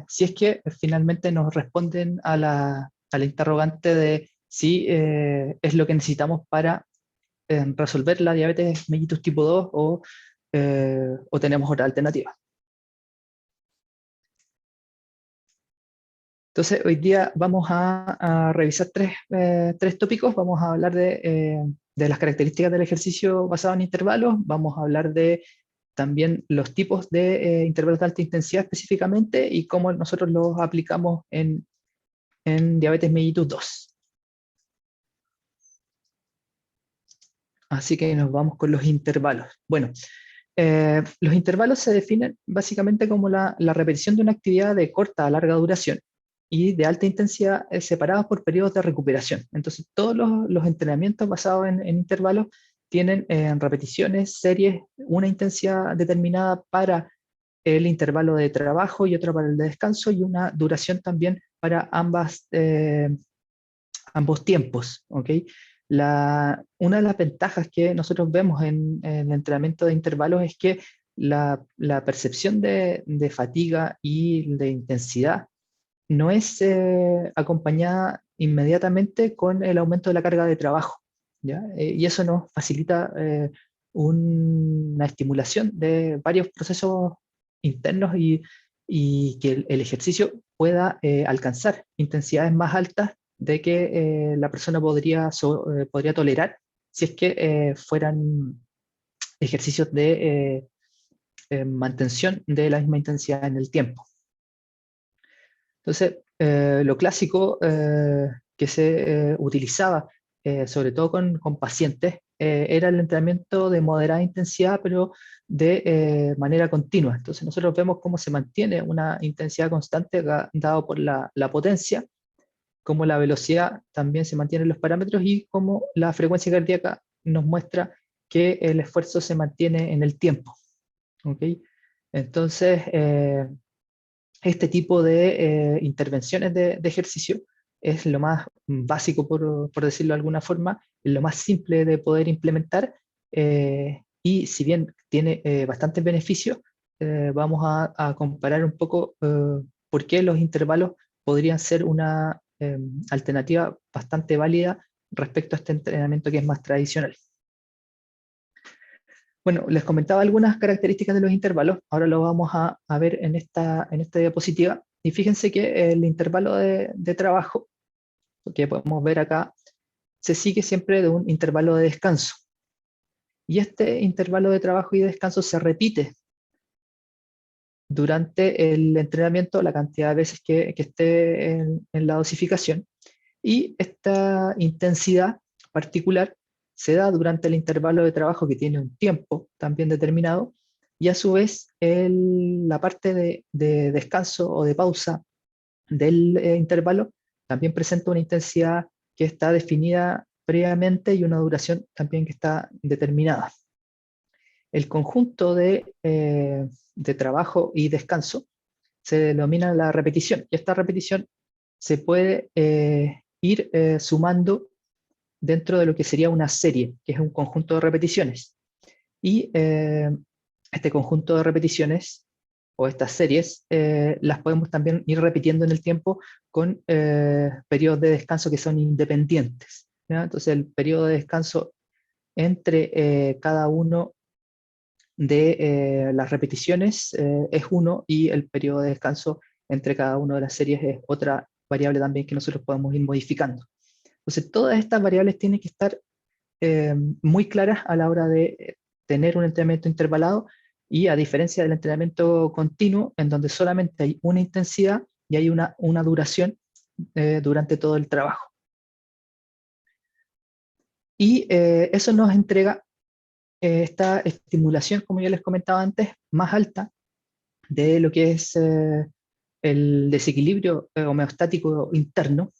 si es que finalmente nos responden a la interrogante de si es lo que necesitamos para resolver la diabetes mellitus tipo 2 o tenemos otra alternativa. Entonces, hoy día vamos a revisar tres tópicos. Vamos a hablar de las características del ejercicio basado en intervalos. Vamos a hablar de también los tipos de intervalos de alta intensidad específicamente y cómo nosotros los aplicamos en diabetes mellitus 2. Así que nos vamos con los intervalos. Bueno, los intervalos se definen básicamente como la repetición de una actividad de corta a larga duración y de alta intensidad separados por periodos de recuperación. Entonces, todos los entrenamientos basados en intervalos tienen repeticiones, series, una intensidad determinada para el intervalo de trabajo y otra para el de descanso, y una duración también para ambos tiempos. ¿Okay? Una de las ventajas que nosotros vemos en el entrenamiento de intervalos es que la percepción de fatiga y de intensidad no es acompañada inmediatamente con el aumento de la carga de trabajo, ¿ya? Y eso nos facilita una estimulación de varios procesos internos y que el ejercicio pueda alcanzar intensidades más altas de que la persona podría tolerar si es que fueran ejercicios de mantención de la misma intensidad en el tiempo. Entonces, lo clásico que se utilizaba, sobre todo con pacientes, era el entrenamiento de moderada intensidad, pero de manera continua. Entonces, nosotros vemos cómo se mantiene una intensidad constante dado por la potencia, cómo la velocidad también se mantiene en los parámetros y cómo la frecuencia cardíaca nos muestra que el esfuerzo se mantiene en el tiempo. ¿Okay? Entonces, este tipo de intervenciones de ejercicio es lo más básico, por decirlo de alguna forma, es lo más simple de poder implementar, y si bien tiene bastantes beneficios, vamos a comparar un poco por qué los intervalos podrían ser una alternativa bastante válida respecto a este entrenamiento que es más tradicional. Bueno, les comentaba algunas características de los intervalos, ahora lo vamos a ver en esta diapositiva, y fíjense que el intervalo de trabajo, que podemos ver acá, se sigue siempre de un intervalo de descanso. Y este intervalo de trabajo y descanso se repite durante el entrenamiento la cantidad de veces que esté en la dosificación, y esta intensidad particular se da durante el intervalo de trabajo que tiene un tiempo también determinado, y a su vez la parte de descanso o de pausa del intervalo también presenta una intensidad que está definida previamente y una duración también que está determinada. El conjunto de trabajo y descanso se denomina la repetición, y esta repetición se puede ir sumando dentro de lo que sería una serie, que es un conjunto de repeticiones. Y este conjunto de repeticiones, o estas series, las podemos también ir repitiendo en el tiempo con periodos de descanso que son independientes, ¿ya? Entonces el periodo de descanso entre cada uno de las repeticiones es 1, y el periodo de descanso entre cada una de las series es otra variable también que nosotros podemos ir modificando. Entonces todas estas variables tienen que estar muy claras a la hora de tener un entrenamiento intervalado, y a diferencia del entrenamiento continuo, en donde solamente hay una intensidad y hay una duración durante todo el trabajo. Y eso nos entrega esta estimulación, como ya les comentaba antes, más alta de lo que es el desequilibrio homeostático interno,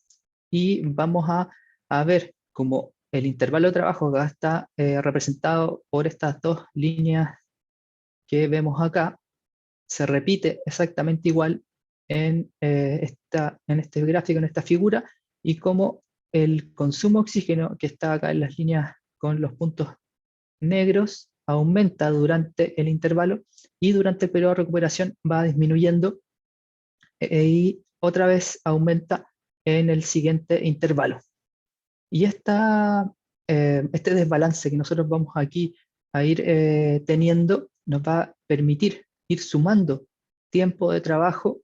y vamos a ver cómo el intervalo de trabajo que está representado por estas dos líneas que vemos acá, se repite exactamente igual en este gráfico, en esta figura, y cómo el consumo de oxígeno, que está acá en las líneas con los puntos negros, aumenta durante el intervalo y durante el periodo de recuperación va disminuyendo y otra vez aumenta en el siguiente intervalo. Y este desbalance que nosotros vamos aquí a ir teniendo nos va a permitir ir sumando tiempo de trabajo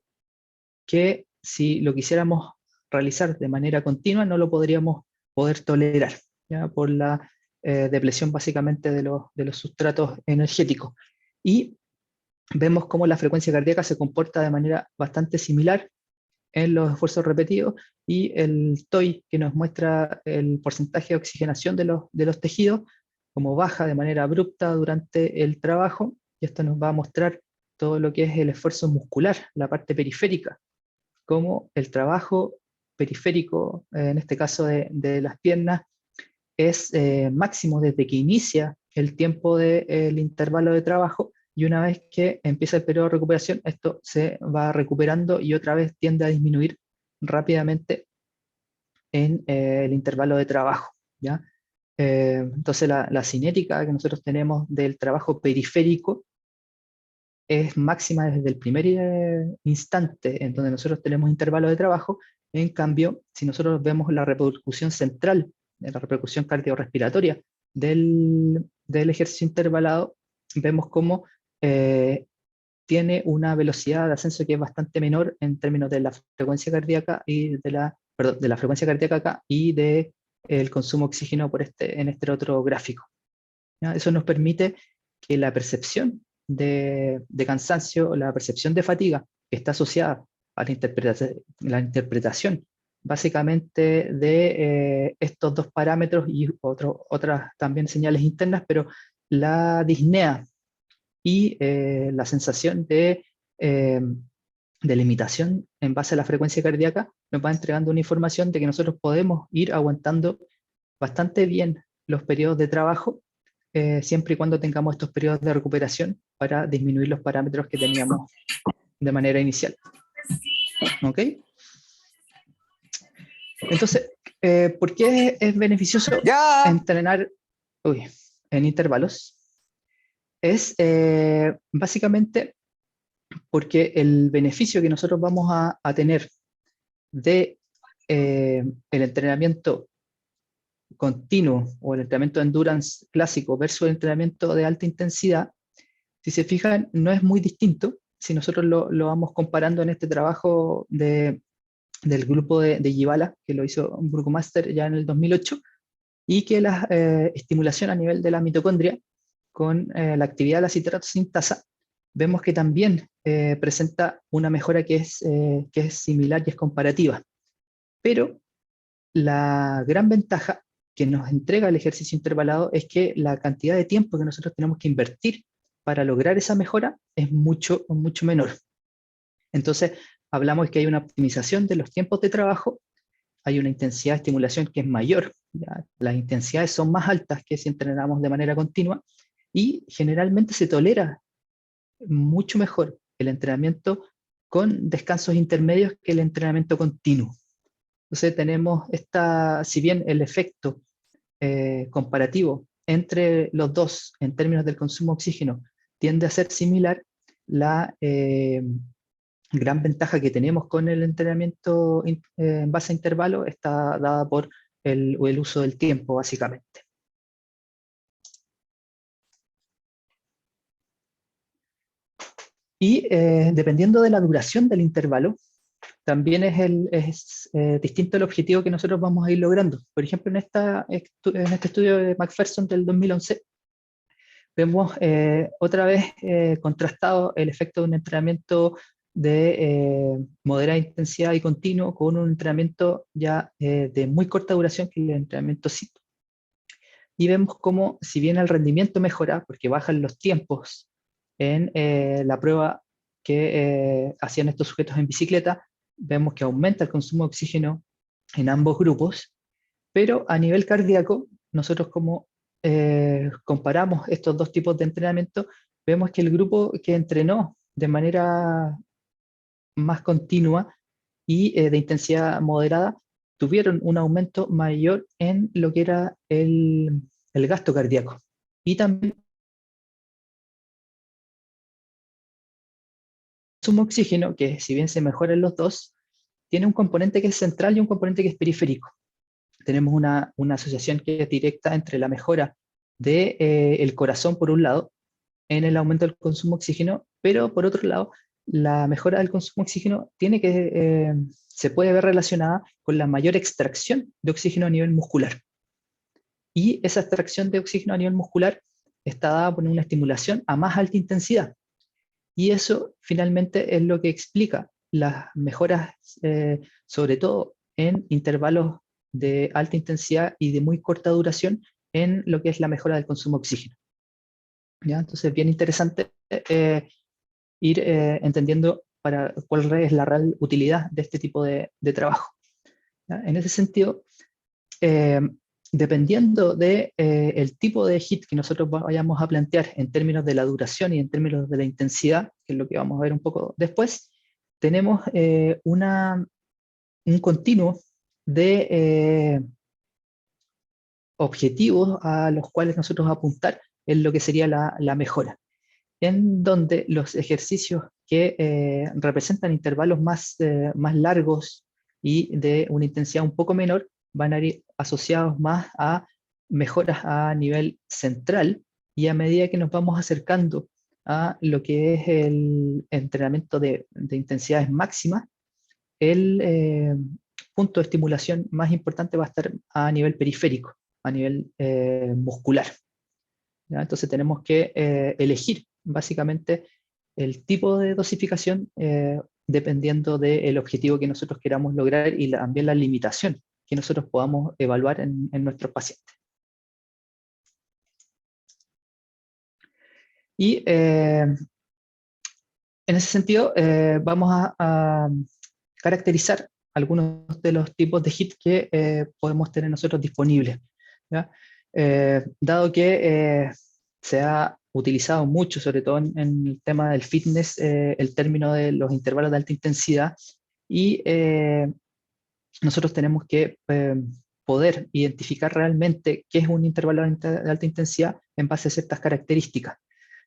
que si lo quisiéramos realizar de manera continua no lo podríamos poder tolerar, ¿ya? Por la depresión básicamente de los sustratos energéticos. Y vemos cómo la frecuencia cardíaca se comporta de manera bastante similar en los esfuerzos repetidos, y el TOI, que nos muestra el porcentaje de oxigenación de los tejidos, como baja de manera abrupta durante el trabajo, y esto nos va a mostrar todo lo que es el esfuerzo muscular, la parte periférica, como el trabajo periférico, en este caso de las piernas, es máximo desde que inicia el tiempo del intervalo de trabajo, y una vez que empieza el periodo de recuperación, esto se va recuperando y otra vez tiende a disminuir rápidamente en el intervalo de trabajo, ¿ya? Entonces la cinética que nosotros tenemos del trabajo periférico es máxima desde el primer instante en donde nosotros tenemos intervalo de trabajo. En cambio, si nosotros vemos la repercusión central, la repercusión cardiorrespiratoria del ejercicio intervalado, vemos cómo tiene una velocidad de ascenso que es bastante menor en términos de la frecuencia cardíaca y de la frecuencia cardíaca acá y de el consumo de oxígeno en este otro gráfico, ¿ya? Eso nos permite que la percepción de cansancio, la percepción de fatiga, que está asociada a la interpretación básicamente de estos dos parámetros y otras también señales internas, pero la disnea y la sensación de limitación en base a la frecuencia cardíaca nos va entregando una información de que nosotros podemos ir aguantando bastante bien los periodos de trabajo, siempre y cuando tengamos estos periodos de recuperación para disminuir los parámetros que teníamos de manera inicial. ¿Ok? Entonces, ¿por qué es beneficioso entrenar en intervalos? Es básicamente porque el beneficio que nosotros vamos a tener de el entrenamiento continuo o el entrenamiento de endurance clásico versus el entrenamiento de alta intensidad, si se fijan, no es muy distinto si nosotros lo vamos comparando en este trabajo del grupo de Gibala, que lo hizo un Burgomaster ya en el 2008, y que la estimulación a nivel de la mitocondria con la actividad de la citrato sintasa, vemos que también presenta una mejora que es similar y es comparativa. Pero la gran ventaja que nos entrega el ejercicio intervalado es que la cantidad de tiempo que nosotros tenemos que invertir para lograr esa mejora es mucho, mucho menor. Entonces, hablamos que hay una optimización de los tiempos de trabajo, hay una intensidad de estimulación que es mayor, ¿ya? Las intensidades son más altas que si entrenamos de manera continua, y generalmente se tolera mucho mejor el entrenamiento con descansos intermedios que el entrenamiento continuo. Entonces tenemos si bien el efecto comparativo entre los dos en términos del consumo de oxígeno tiende a ser similar, la gran ventaja que tenemos con el entrenamiento en base a intervalo está dada por el uso del tiempo, básicamente. Y dependiendo de la duración del intervalo, también es distinto el objetivo que nosotros vamos a ir logrando. Por ejemplo, en este estudio de McPherson del 2011, vemos otra vez contrastado el efecto de un entrenamiento de moderada intensidad y continuo con un entrenamiento ya de muy corta duración, que es el entrenamiento CIT. Y vemos cómo, si bien el rendimiento mejora, porque bajan los tiempos en la prueba que hacían estos sujetos en bicicleta, vemos que aumenta el consumo de oxígeno en ambos grupos, pero a nivel cardíaco, nosotros como comparamos estos dos tipos de entrenamiento, vemos que el grupo que entrenó de manera más continua y de intensidad moderada, tuvieron un aumento mayor en lo que era el gasto cardíaco. Y también el consumo de oxígeno, que si bien se mejoran los dos, tiene un componente que es central y un componente que es periférico. Tenemos una asociación que es directa entre la mejora del corazón, por un lado, en el aumento del consumo de oxígeno, pero por otro lado, la mejora del consumo de oxígeno se puede ver relacionada con la mayor extracción de oxígeno a nivel muscular. Y esa extracción de oxígeno a nivel muscular está dada por una estimulación a más alta intensidad. Y eso finalmente es lo que explica las mejoras, sobre todo en intervalos de alta intensidad y de muy corta duración, en lo que es la mejora del consumo de oxígeno. ¿Ya? Entonces, bien interesante ir entendiendo cuál es la real utilidad de este tipo de trabajo. ¿Ya? En ese sentido, dependiendo del tipo de HIIT que nosotros vayamos a plantear en términos de la duración y en términos de la intensidad, que es lo que vamos a ver un poco después, tenemos un continuo de objetivos a los cuales nosotros apuntar en lo que sería la mejora, en donde los ejercicios que representan intervalos más largos y de una intensidad un poco menor van a ir asociados más a mejoras a nivel central, y a medida que nos vamos acercando a lo que es el entrenamiento de intensidades máximas, el punto de estimulación más importante va a estar a nivel periférico, a nivel muscular. ¿Ya? Entonces tenemos que elegir básicamente el tipo de dosificación dependiendo del objetivo que nosotros queramos lograr y también la limitación que nosotros podamos evaluar en nuestros pacientes. Y en ese sentido vamos a caracterizar algunos de los tipos de HIIT que podemos tener nosotros disponibles, ¿ya? Dado que se ha utilizado mucho, sobre todo en el tema del fitness, el término de los intervalos de alta intensidad, y nosotros tenemos que poder identificar realmente qué es un intervalo de alta intensidad en base a ciertas características.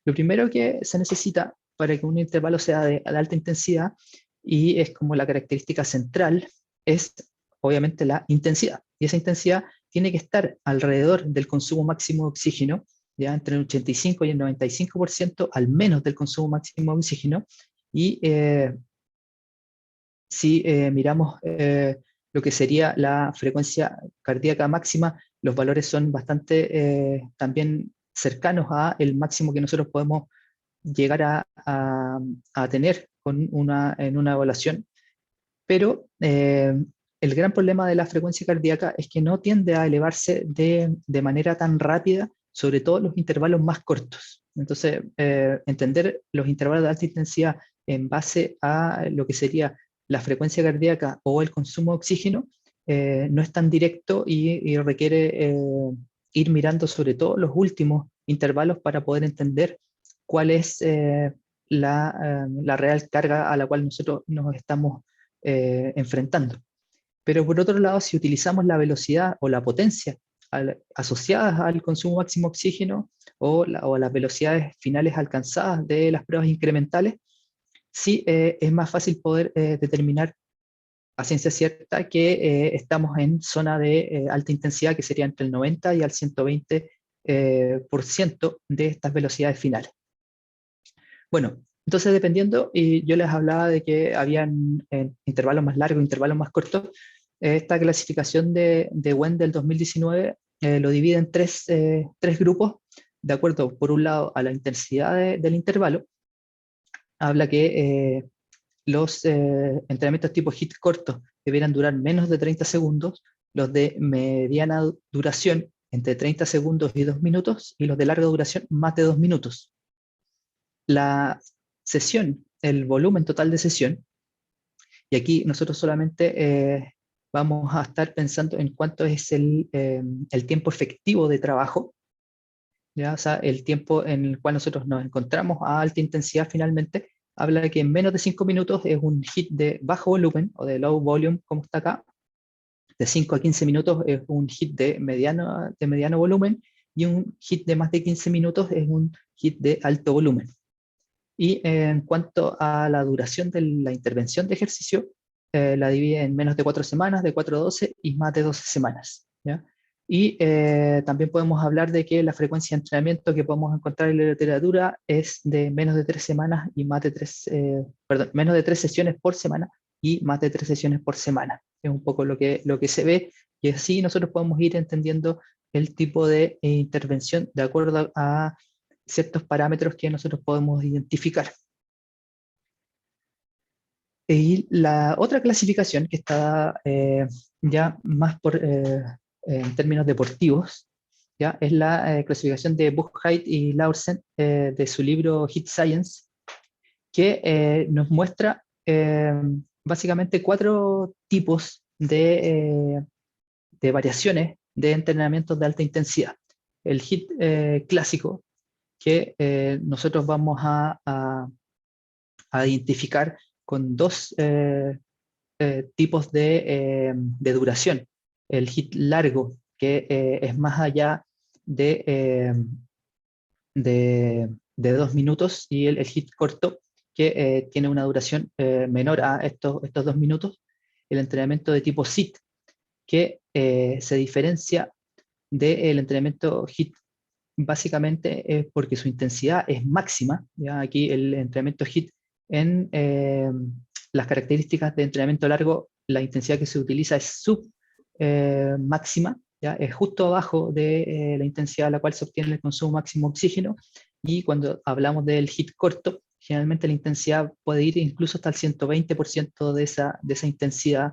Lo primero que se necesita para que un intervalo sea de alta intensidad, y es como la característica central, es obviamente la intensidad. Y esa intensidad tiene que estar alrededor del consumo máximo de oxígeno, ya entre el 85 y el 95% al menos del consumo máximo de oxígeno. Y si miramos lo que sería la frecuencia cardíaca máxima, los valores son bastante también cercanos a el máximo que nosotros podemos llegar a tener en una evaluación. Pero el gran problema de la frecuencia cardíaca es que no tiende a elevarse de manera tan rápida, sobre todo en los intervalos más cortos. Entonces, entender los intervalos de alta intensidad en base a lo que sería la frecuencia cardíaca o el consumo de oxígeno no es tan directo y requiere ir mirando sobre todo los últimos intervalos para poder entender cuál es la real carga a la cual nosotros nos estamos enfrentando. Pero por otro lado, si utilizamos la velocidad o la potencia asociadas al consumo máximo de oxígeno o las velocidades finales alcanzadas de las pruebas incrementales, sí es más fácil poder determinar a ciencia cierta que estamos en zona de alta intensidad, que sería entre el 90 y al 120% de estas velocidades finales. Bueno, entonces dependiendo, y yo les hablaba de que habían intervalos más largos, intervalos más cortos. Esta clasificación de WEN del 2019 lo divide en tres grupos, de acuerdo, por un lado, a la intensidad del intervalo. Habla que los entrenamientos tipo HIIT cortos debieran durar menos de 30 segundos, los de mediana duración entre 30 segundos y 2 minutos, y los de larga duración más de 2 minutos. La sesión, el volumen total de sesión, y aquí nosotros solamente vamos a estar pensando en cuánto es el tiempo efectivo de trabajo, ¿ya? O sea, el tiempo en el cual nosotros nos encontramos a alta intensidad finalmente, habla de que en menos de 5 minutos es un HIIT de bajo volumen o de low volume, como está acá. De 5 a 15 minutos es un HIIT de mediano volumen, y un HIIT de más de 15 minutos es un HIIT de alto volumen. Y en cuanto a la duración de la intervención de ejercicio, la divide en menos de 4 semanas, de 4 a 12 y más de 12 semanas, ¿ya? Y también podemos hablar de que la frecuencia de entrenamiento que podemos encontrar en la literatura es de menos de 3 semanas y más de 3, menos de 3 sesiones por semana y más de 3 sesiones por semana. Es un poco lo que se ve, y así nosotros podemos ir entendiendo el tipo de intervención de acuerdo a ciertos parámetros que nosotros podemos identificar. Y la otra clasificación que está ya más en términos deportivos, ¿ya? Es la clasificación de Buchheit y Laursen de su libro HIIT Science, que nos muestra básicamente 4 tipos de variaciones de entrenamientos de alta intensidad. El HIIT clásico, que nosotros vamos a identificar con 2 tipos de duración. El HIIT largo, que es más allá de 2 minutos, y el HIIT corto, que tiene una duración menor a estos 2 minutos. El entrenamiento de tipo SIT, que se diferencia del entrenamiento HIIT básicamente es porque su intensidad es máxima. ¿Ya? Aquí el entrenamiento HIIT, en las características de entrenamiento largo, la intensidad que se utiliza es máxima, ¿ya? Es justo abajo de la intensidad a la cual se obtiene el consumo máximo de oxígeno, y cuando hablamos del HIIT corto, generalmente la intensidad puede ir incluso hasta el 120% de esa intensidad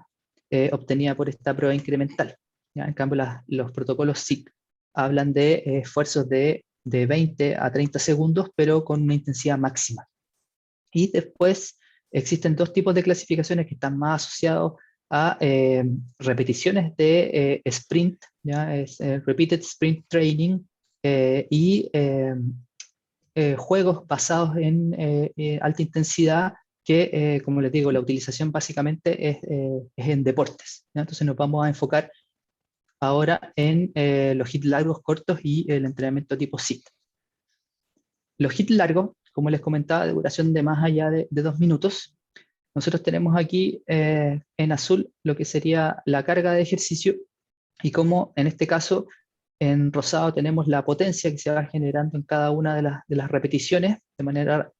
obtenida por esta prueba incremental. ¿Ya? En cambio, los protocolos SIT hablan de esfuerzos de 20 a 30 segundos, pero con una intensidad máxima. Y después existen 2 tipos de clasificaciones que están más asociados a repeticiones de sprint, ¿ya? Es Repeated Sprint Training, y juegos basados en alta intensidad, que, como les digo, la utilización básicamente es en deportes, ¿ya? Entonces nos vamos a enfocar ahora en los HIIT largos, cortos y el entrenamiento tipo SIT. Los HIIT largos, como les comentaba, de duración de más allá de 2 minutos. Nosotros tenemos aquí en azul lo que sería la carga de ejercicio, y como en este caso en rosado tenemos la potencia que se va generando en cada una de las repeticiones de manera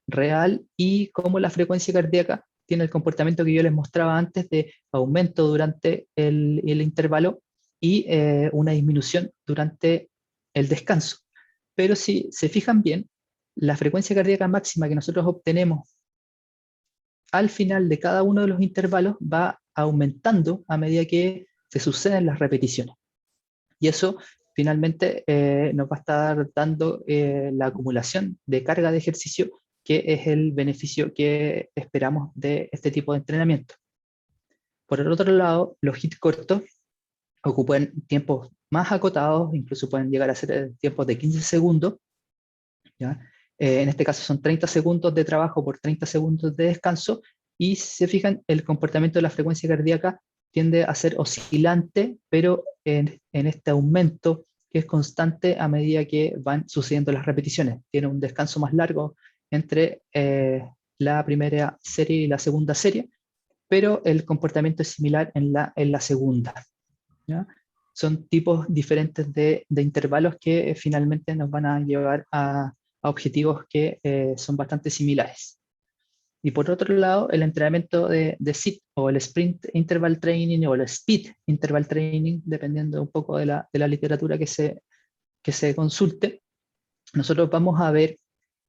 real, y como la frecuencia cardíaca tiene el comportamiento que yo les mostraba antes de aumento durante el intervalo y una disminución durante el descanso. Pero si se fijan bien, la frecuencia cardíaca máxima que nosotros obtenemos al final de cada uno de los intervalos va aumentando a medida que se suceden las repeticiones. Y eso finalmente nos va a estar dando la acumulación de carga de ejercicio, que es el beneficio que esperamos de este tipo de entrenamiento. Por el otro lado, los HIIT cortos ocupan tiempos más acotados, incluso pueden llegar a ser tiempos de 15 segundos, ¿ya? En este caso son 30 segundos de trabajo por 30 segundos de descanso, y si se fijan, el comportamiento de la frecuencia cardíaca tiende a ser oscilante, pero en este aumento que es constante a medida que van sucediendo las repeticiones. Tiene un descanso más largo entre la primera serie y la segunda serie, pero el comportamiento es similar en la segunda, ¿ya? Son tipos diferentes de intervalos que finalmente nos van a llevar a objetivos que son bastante similares. Y por otro lado, el entrenamiento de SIT, o el Sprint Interval Training, o el Speed Interval Training, dependiendo un poco de la literatura que se consulte, nosotros vamos a ver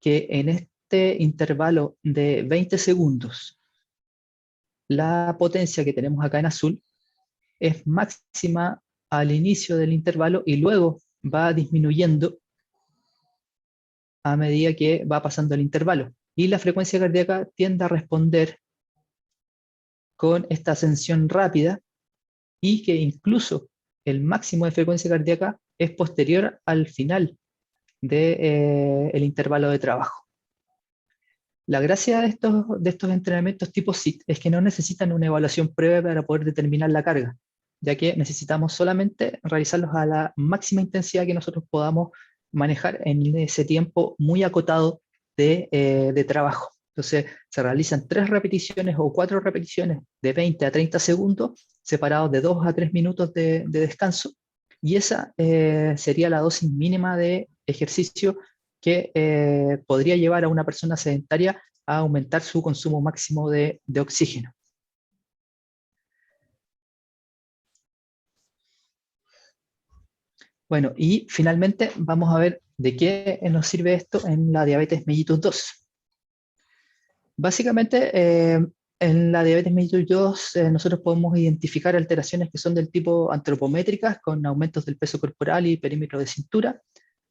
que en este intervalo de 20 segundos, la potencia que tenemos acá en azul es máxima al inicio del intervalo, y luego va disminuyendo a medida que va pasando el intervalo. Y la frecuencia cardíaca tiende a responder con esta ascensión rápida, y que incluso el máximo de frecuencia cardíaca es posterior al final del intervalo de trabajo. La gracia de estos entrenamientos tipo SIT es que no necesitan una evaluación previa para poder determinar la carga, ya que necesitamos solamente realizarlos a la máxima intensidad que nosotros podamos manejar en ese tiempo muy acotado de trabajo. Entonces, se realizan 3 repeticiones o 4 repeticiones de 20 a 30 segundos, separados de 2 a 3 minutos de descanso, y esa sería la dosis mínima de ejercicio que podría llevar a una persona sedentaria a aumentar su consumo máximo de oxígeno. Bueno, y finalmente vamos a ver de qué nos sirve esto en la diabetes mellitus 2. Básicamente, en la diabetes mellitus 2 nosotros podemos identificar alteraciones que son del tipo antropométricas, con aumentos del peso corporal y perímetro de cintura.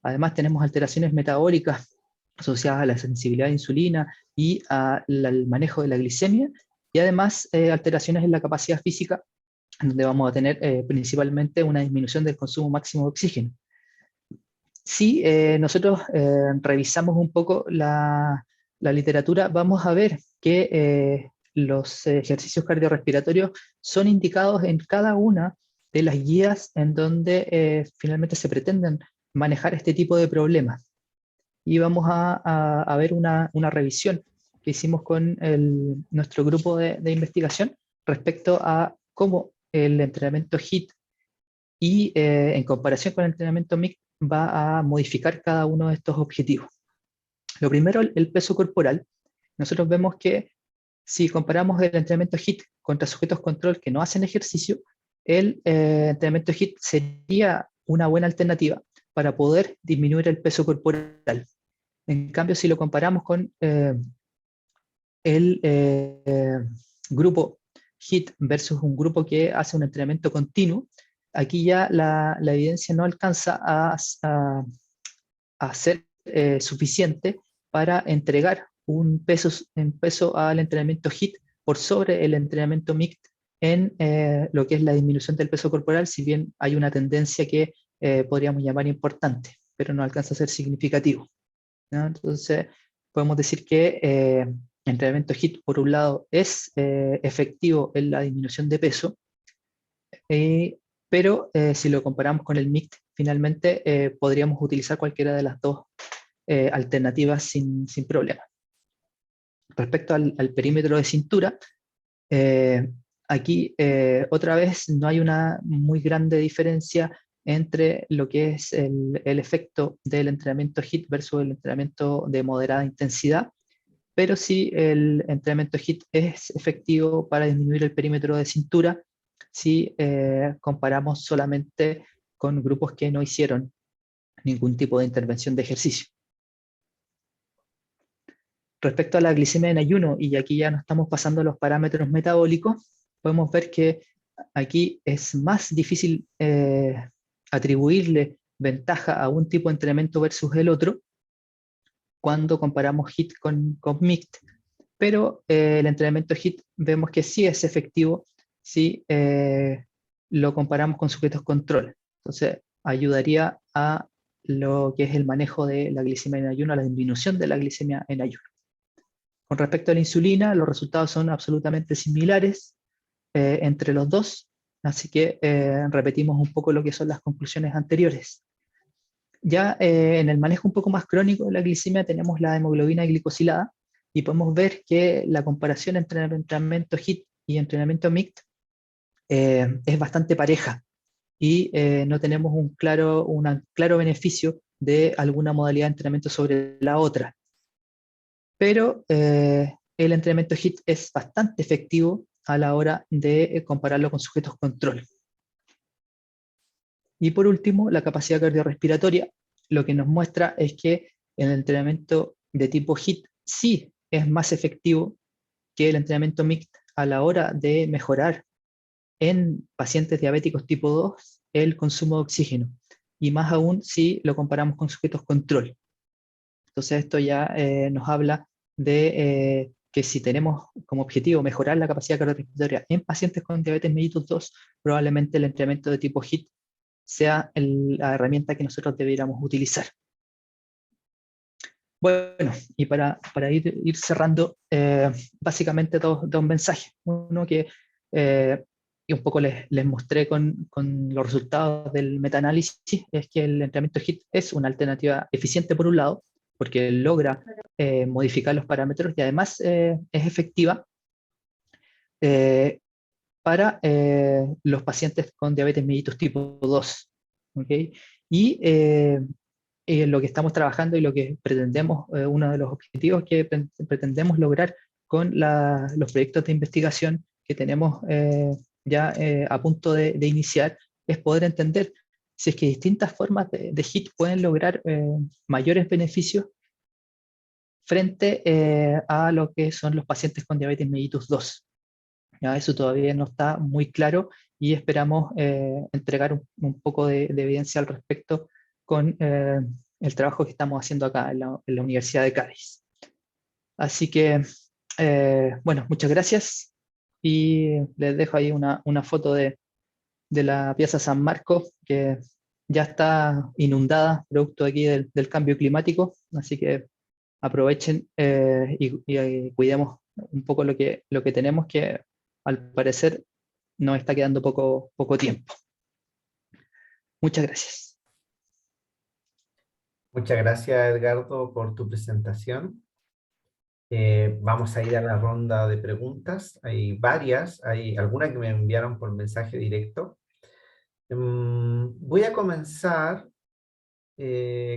Además tenemos alteraciones metabólicas asociadas a la sensibilidad a la insulina y al manejo de la glicemia, y además alteraciones en la capacidad física, donde vamos a tener principalmente una disminución del consumo máximo de oxígeno. Si nosotros revisamos un poco la literatura, vamos a ver que los ejercicios cardiorrespiratorios son indicados en cada una de las guías en donde finalmente se pretenden manejar este tipo de problemas. Y vamos a ver una revisión que hicimos con nuestro grupo de investigación respecto a cómo el entrenamiento HIIT y en comparación con el entrenamiento MIC va a modificar cada uno de estos objetivos. Lo primero, el peso corporal. Nosotros vemos que si comparamos el entrenamiento HIIT contra sujetos control que no hacen ejercicio, el entrenamiento HIIT sería una buena alternativa para poder disminuir el peso corporal. En cambio, si lo comparamos con el grupo HIIT versus un grupo que hace un entrenamiento continuo, aquí ya la evidencia no alcanza a ser suficiente para entregar un peso al entrenamiento HIIT por sobre el entrenamiento MICT en lo que es la disminución del peso corporal, si bien hay una tendencia que podríamos llamar importante, pero no alcanza a ser significativo, ¿no? Entonces, podemos decir que el entrenamiento HIIT, por un lado, es efectivo en la disminución de peso, pero si lo comparamos con el MICT, finalmente podríamos utilizar cualquiera de las dos alternativas sin problema. Respecto al perímetro de cintura, aquí otra vez no hay una muy grande diferencia entre lo que es el efecto del entrenamiento HIIT versus el entrenamiento de moderada intensidad, pero sí el entrenamiento HIIT es efectivo para disminuir el perímetro de cintura si comparamos solamente con grupos que no hicieron ningún tipo de intervención de ejercicio. Respecto a la glicemia en ayuno, y aquí ya nos estamos pasando a los parámetros metabólicos, podemos ver que aquí es más difícil atribuirle ventaja a un tipo de entrenamiento versus el otro cuando comparamos HIIT con MICT, pero el entrenamiento HIIT vemos que sí es efectivo si lo comparamos con sujetos control. Entonces, ayudaría a lo que es el manejo de la glicemia en ayuno, a la disminución de la glicemia en ayuno. Con respecto a la insulina, los resultados son absolutamente similares entre los dos, así que repetimos un poco lo que son las conclusiones anteriores. Ya en el manejo un poco más crónico de la glicemia tenemos la hemoglobina glicosilada, y podemos ver que la comparación entre el entrenamiento HIIT y entrenamiento MICT es bastante pareja, y no tenemos un claro beneficio de alguna modalidad de entrenamiento sobre la otra. Pero el entrenamiento HIIT es bastante efectivo a la hora de compararlo con sujetos control. Y por último, la capacidad cardiorrespiratoria, lo que nos muestra es que el entrenamiento de tipo HIIT sí es más efectivo que el entrenamiento MICT a la hora de mejorar en pacientes diabéticos tipo 2 el consumo de oxígeno, y más aún si lo comparamos con sujetos control. Entonces esto ya nos habla de que si tenemos como objetivo mejorar la capacidad cardiorrespiratoria en pacientes con diabetes mellitus 2, probablemente el entrenamiento de tipo HIIT sea la herramienta que nosotros debiéramos utilizar. Bueno, y para ir cerrando, básicamente dos mensajes. Uno que y un poco les mostré con los resultados del metaanálisis, es que el entrenamiento HIIT es una alternativa eficiente por un lado, porque logra modificar los parámetros y además es efectiva eh, para los pacientes con diabetes mellitus tipo 2. ¿Okay? Y lo que estamos trabajando y lo que pretendemos, uno de los objetivos que pretendemos lograr con los proyectos de investigación que tenemos ya a punto de iniciar, es poder entender si es que distintas formas de HIIT pueden lograr mayores beneficios frente a lo que son los pacientes con diabetes mellitus 2. ¿Ya? Eso todavía no está muy claro y esperamos entregar un poco de evidencia al respecto con el trabajo que estamos haciendo acá en la Universidad de Cádiz. Así que, bueno, muchas gracias y les dejo ahí una foto de la Piazza San Marco, que ya está inundada, producto aquí del cambio climático, así que aprovechen y cuidemos un poco lo que tenemos, que al parecer nos está quedando poco tiempo. Muchas gracias. Muchas gracias, Edgardo, por tu presentación. Vamos a ir a la ronda de preguntas. Hay varias, hay algunas que me enviaron por mensaje directo. Voy a comenzar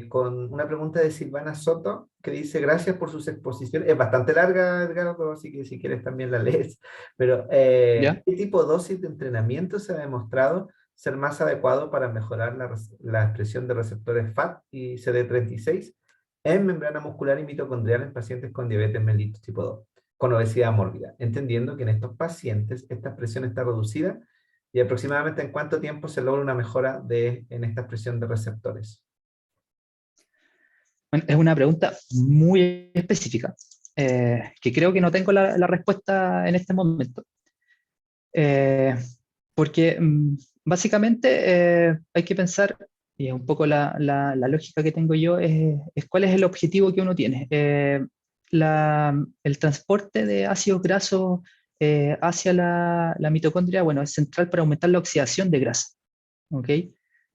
con una pregunta de Silvana Soto, que dice: gracias por sus exposiciones. Es bastante larga, Edgardo, así que si quieres también la lees. Pero, ¿Ya? ¿qué tipo de dosis de entrenamiento se ha demostrado ser más adecuado para mejorar la expresión de receptores FAT y CD36 en membrana muscular y mitocondrial en pacientes con diabetes mellitus tipo 2, con obesidad mórbida? Entendiendo que en estos pacientes esta expresión está reducida, y aproximadamente en cuánto tiempo se logra una mejora en esta expresión de receptores. Bueno, es una pregunta muy específica, que creo que no tengo la respuesta en este momento. Porque básicamente hay que pensar, y un poco la lógica que tengo yo es cuál es el objetivo que uno tiene. El transporte de ácidos grasos hacia la mitocondria, bueno, es central para aumentar la oxidación de grasa. ¿Ok?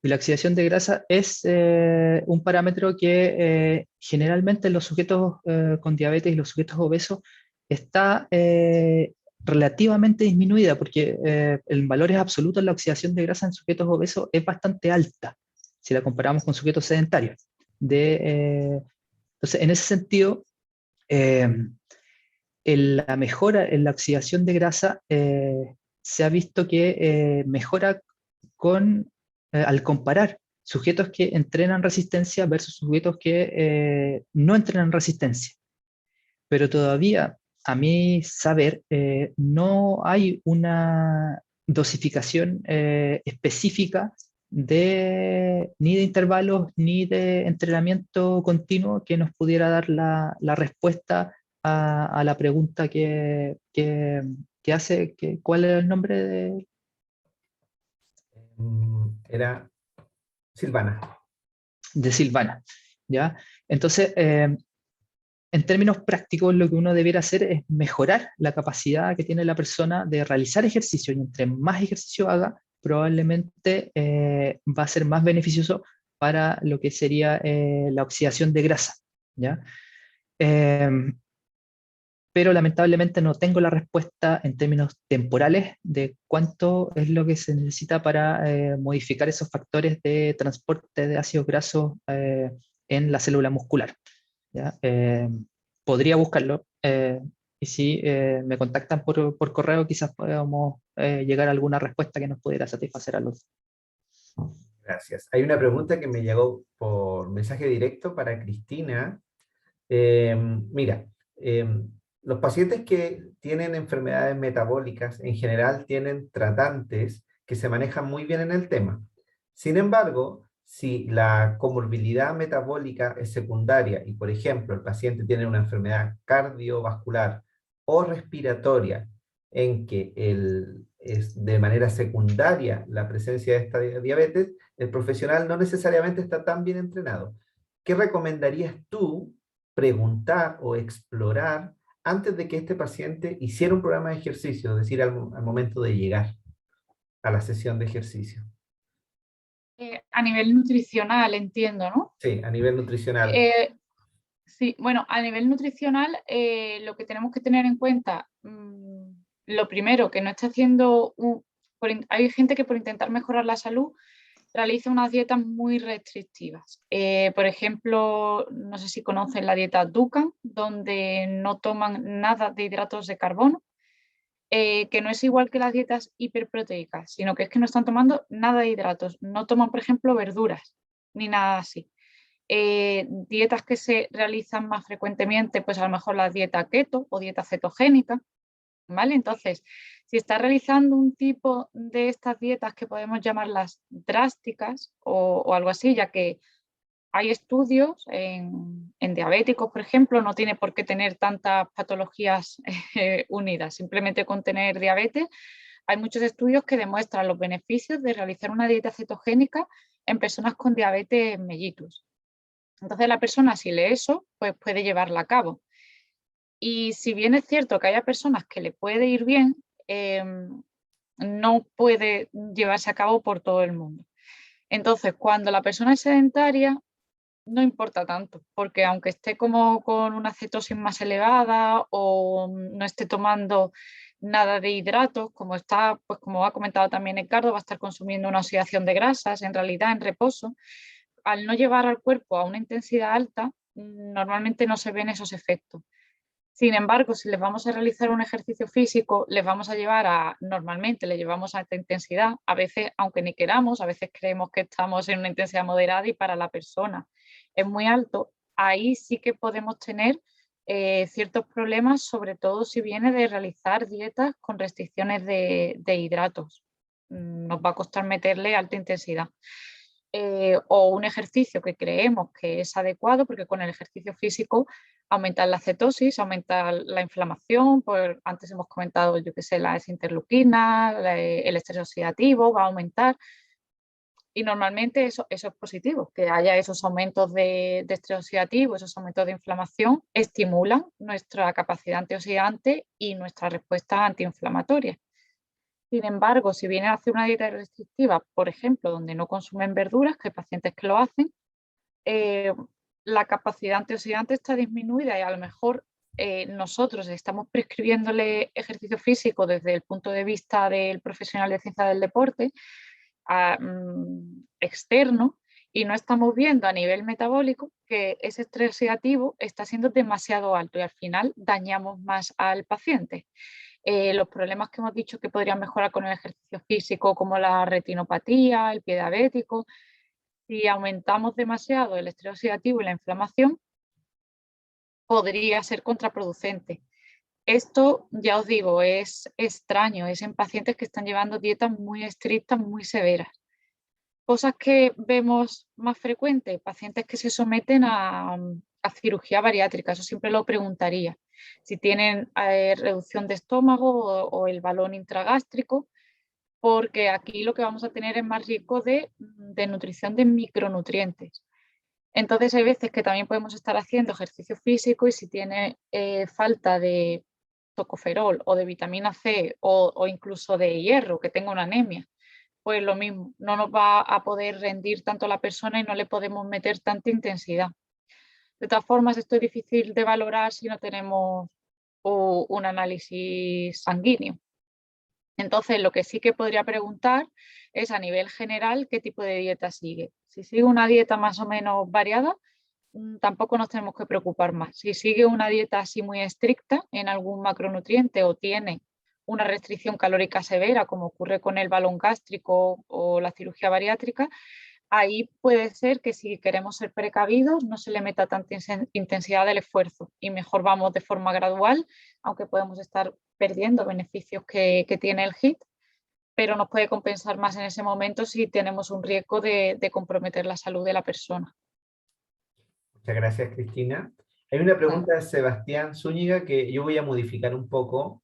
Y la oxidación de grasa es un parámetro que generalmente en los sujetos con diabetes y los sujetos obesos está relativamente disminuida, porque en valores absolutos la oxidación de grasa en sujetos obesos es bastante alta, si la comparamos con sujetos sedentarios. Entonces, en ese sentido, la mejora en la oxidación de grasa se ha visto que mejora al comparar sujetos que entrenan resistencia versus sujetos que no entrenan resistencia. Pero todavía, a mi saber, no hay una dosificación específica ni de intervalos ni de entrenamiento continuo que nos pudiera dar la respuesta a la pregunta que hace, ¿cuál era el nombre de...? Era Silvana. De Silvana, ¿ya? Entonces, en términos prácticos, lo que uno debiera hacer es mejorar la capacidad que tiene la persona de realizar ejercicio, y entre más ejercicio haga, probablemente va a ser más beneficioso para lo que sería la oxidación de grasa, ¿ya? Pero lamentablemente no tengo la respuesta en términos temporales de cuánto es lo que se necesita para modificar esos factores de transporte de ácidos grasos en la célula muscular, ¿ya? Podría buscarlo, y si me contactan por correo, quizás podamos llegar a alguna respuesta que nos pudiera satisfacer a los. Gracias. Hay una pregunta que me llegó por mensaje directo para Cristina. Mira, los pacientes que tienen enfermedades metabólicas en general tienen tratantes que se manejan muy bien en el tema. Sin embargo, si la comorbilidad metabólica es secundaria y, por ejemplo, el paciente tiene una enfermedad cardiovascular o respiratoria en que es de manera secundaria la presencia de esta diabetes, el profesional no necesariamente está tan bien entrenado. ¿Qué recomendarías tú preguntar o explorar antes de que este paciente hiciera un programa de ejercicio, es decir, al momento de llegar a la sesión de ejercicio? A nivel nutricional, entiendo, ¿no? Sí, a nivel nutricional. Sí, bueno, a nivel nutricional, lo que tenemos que tener en cuenta, lo primero, que no esté haciendo, hay gente que por intentar mejorar la salud realiza unas dietas muy restrictivas. Por ejemplo, no sé si conocen la dieta Dukan, donde no toman nada de hidratos de carbono, que no es igual que las dietas hiperproteicas, sino que es que no están tomando nada de hidratos, no toman, por ejemplo, verduras, ni nada así. Dietas que se realizan más frecuentemente, pues a lo mejor la dieta keto o dieta cetogénica, ¿vale? Entonces, si está realizando un tipo de estas dietas que podemos llamarlas drásticas o algo así, ya que hay estudios en diabéticos, por ejemplo, no tiene por qué tener tantas patologías unidas, simplemente con tener diabetes. Hay muchos estudios que demuestran los beneficios de realizar una dieta cetogénica en personas con diabetes mellitus. Entonces la persona, si lee eso, pues puede llevarla a cabo. Y si bien es cierto que haya personas que le puede ir bien, no puede llevarse a cabo por todo el mundo. Entonces, cuando la persona es sedentaria, no importa tanto, porque aunque esté como con una cetosis más elevada o no esté tomando nada de hidratos, como está, pues como ha comentado también Edgardo, va a estar consumiendo una oxidación de grasas, en realidad en reposo, al no llevar al cuerpo a una intensidad alta, normalmente no se ven esos efectos. Sin embargo, si les vamos a realizar un ejercicio físico, les vamos a llevar normalmente le llevamos a alta intensidad, a veces, aunque ni queramos, a veces creemos que estamos en una intensidad moderada y para la persona es muy alto, ahí sí que podemos tener ciertos problemas, sobre todo si viene de realizar dietas con restricciones de hidratos. Nos va a costar meterle alta intensidad. O un ejercicio que creemos que es adecuado, porque con el ejercicio físico aumenta la cetosis, aumenta la inflamación, pues antes hemos comentado, yo qué sé, las interleuquinas, el estrés oxidativo va a aumentar y normalmente eso es positivo, que haya esos aumentos de estrés oxidativo, esos aumentos de inflamación, estimulan nuestra capacidad antioxidante y nuestra respuesta antiinflamatoria. Sin embargo, si vienen a hacer una dieta restrictiva, por ejemplo, donde no consumen verduras, que hay pacientes que lo hacen, eh, la capacidad antioxidante está disminuida y a lo mejor nosotros estamos prescribiéndole ejercicio físico desde el punto de vista del profesional de ciencia del deporte externo y no estamos viendo a nivel metabólico que ese estrés oxidativo está siendo demasiado alto y al final dañamos más al paciente. Los problemas que hemos dicho que podrían mejorar con el ejercicio físico, como la retinopatía, el pie diabético, si aumentamos demasiado el estrés oxidativo y la inflamación, podría ser contraproducente. Esto, ya os digo, es extraño, es en pacientes que están llevando dietas muy estrictas, muy severas. Cosas que vemos más frecuentes, pacientes que se someten a cirugía bariátrica, eso siempre lo preguntaría. Si tienen reducción de estómago o el balón intragástrico, porque aquí lo que vamos a tener es más riesgo de nutrición de micronutrientes. Entonces hay veces que también podemos estar haciendo ejercicio físico y si tiene falta de tocoferol o de vitamina C o incluso de hierro, que tenga una anemia, pues lo mismo, no nos va a poder rendir tanto la persona y no le podemos meter tanta intensidad. De todas formas, esto es difícil de valorar si no tenemos un análisis sanguíneo. Entonces, lo que sí que podría preguntar es a nivel general qué tipo de dieta sigue. Si sigue una dieta más o menos variada, tampoco nos tenemos que preocupar más. Si sigue una dieta así muy estricta en algún macronutriente o tiene una restricción calórica severa, como ocurre con el balón gástrico o la cirugía bariátrica, ahí puede ser que si queremos ser precavidos no se le meta tanta intensidad del esfuerzo y mejor vamos de forma gradual, aunque podemos estar perdiendo beneficios que tiene el HIIT, pero nos puede compensar más en ese momento si tenemos un riesgo de comprometer la salud de la persona. Muchas gracias, Cristina. Hay una pregunta de Sebastián Zúñiga que yo voy a modificar un poco,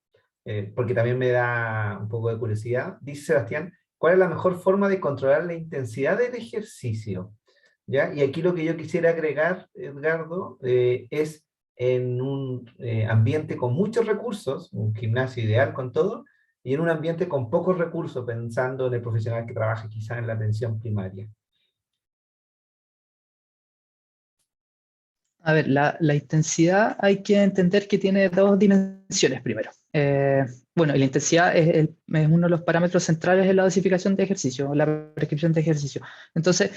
porque también me da un poco de curiosidad. Dice Sebastián, ¿cuál es la mejor forma de controlar la intensidad del ejercicio? ¿Ya? Y aquí lo que yo quisiera agregar, Edgardo, es en un ambiente con muchos recursos, un gimnasio ideal con todo, y en un ambiente con pocos recursos, pensando en el profesional que trabaja quizá en la atención primaria? A ver, la intensidad hay que entender que tiene dos dimensiones primero. Bueno, y la intensidad es uno de los parámetros centrales en la dosificación de ejercicio, la prescripción de ejercicio. Entonces,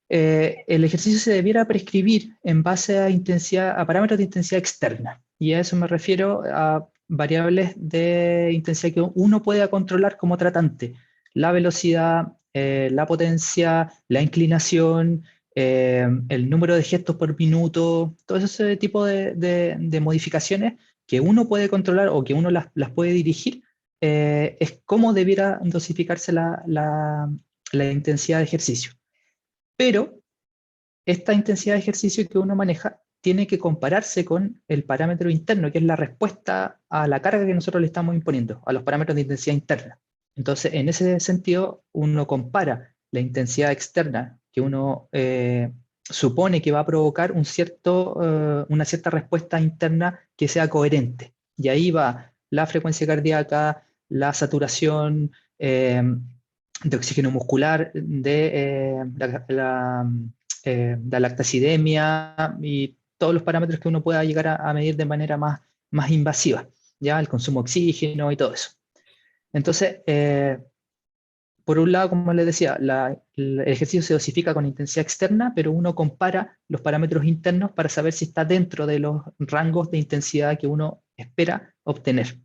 el ejercicio se debiera prescribir en base a intensidad, a parámetros de intensidad externa. Y a eso me refiero a variables de intensidad que uno pueda controlar como tratante. La velocidad, la potencia, la inclinación, el número de gestos por minuto, todo ese tipo de modificaciones que uno puede controlar o que uno las puede dirigir, es cómo debiera dosificarse la intensidad de ejercicio. Pero esta intensidad de ejercicio que uno maneja tiene que compararse con el parámetro interno, que es la respuesta a la carga que nosotros le estamos imponiendo, a los parámetros de intensidad interna. Entonces, en ese sentido, uno compara la intensidad externa que uno supone que va a provocar una cierta respuesta interna que sea coherente. Y ahí va la frecuencia cardíaca, la saturación de oxígeno muscular, la lactacidemia y todos los parámetros que uno pueda llegar a medir de manera más invasiva, ya el consumo de oxígeno y todo eso. Entonces, por un lado, como les decía, el ejercicio se dosifica con intensidad externa, pero uno compara los parámetros internos para saber si está dentro de los rangos de intensidad que uno espera obtener.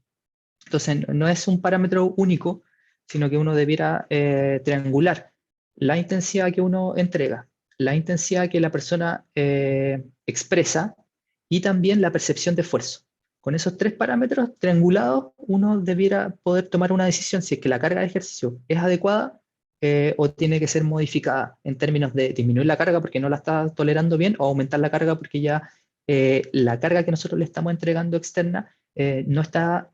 Entonces, no es un parámetro único, sino que uno debiera triangular la intensidad que uno entrega, la intensidad que la persona expresa y también la percepción de esfuerzo. Con esos tres parámetros triangulados, uno debiera poder tomar una decisión si es que la carga de ejercicio es adecuada o tiene que ser modificada en términos de disminuir la carga porque no la está tolerando bien o aumentar la carga porque ya la carga que nosotros le estamos entregando externa no está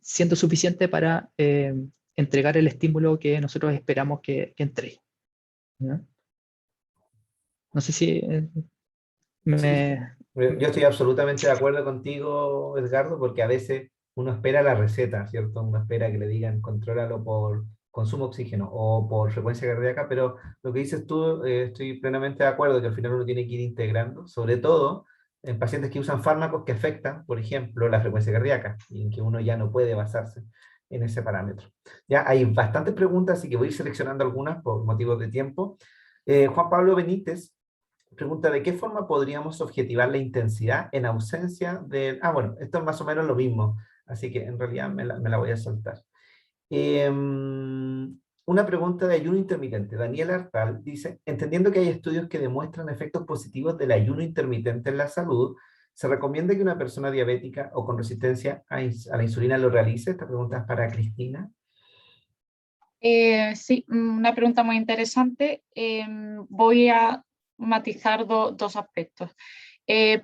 siendo suficiente para entregar el estímulo que nosotros esperamos que entregue. ¿No? No sé si Sí, me... yo estoy absolutamente de acuerdo contigo, Edgardo, porque a veces uno espera la receta, ¿cierto? Uno espera que le digan contrólalo por consumo de oxígeno o por frecuencia cardíaca, pero lo que dices tú, estoy plenamente de acuerdo que al final uno tiene que ir integrando, sobre todo en pacientes que usan fármacos que afectan, por ejemplo, la frecuencia cardíaca, y en que uno ya no puede basarse en ese parámetro. Ya hay bastantes preguntas, así que voy a ir seleccionando algunas por motivos de tiempo. Juan Pablo Benítez pregunta: ¿de qué forma podríamos objetivar la intensidad en ausencia de... Ah, bueno, esto es más o menos lo mismo, así que en realidad me la voy a saltar. Una pregunta de ayuno intermitente. Daniel Artal dice: entendiendo que hay estudios que demuestran efectos positivos del ayuno intermitente en la salud, ¿se recomienda que una persona diabética o con resistencia a la insulina lo realice? Esta pregunta es para Cristina. Sí, una pregunta muy interesante. Voy a matizar dos aspectos.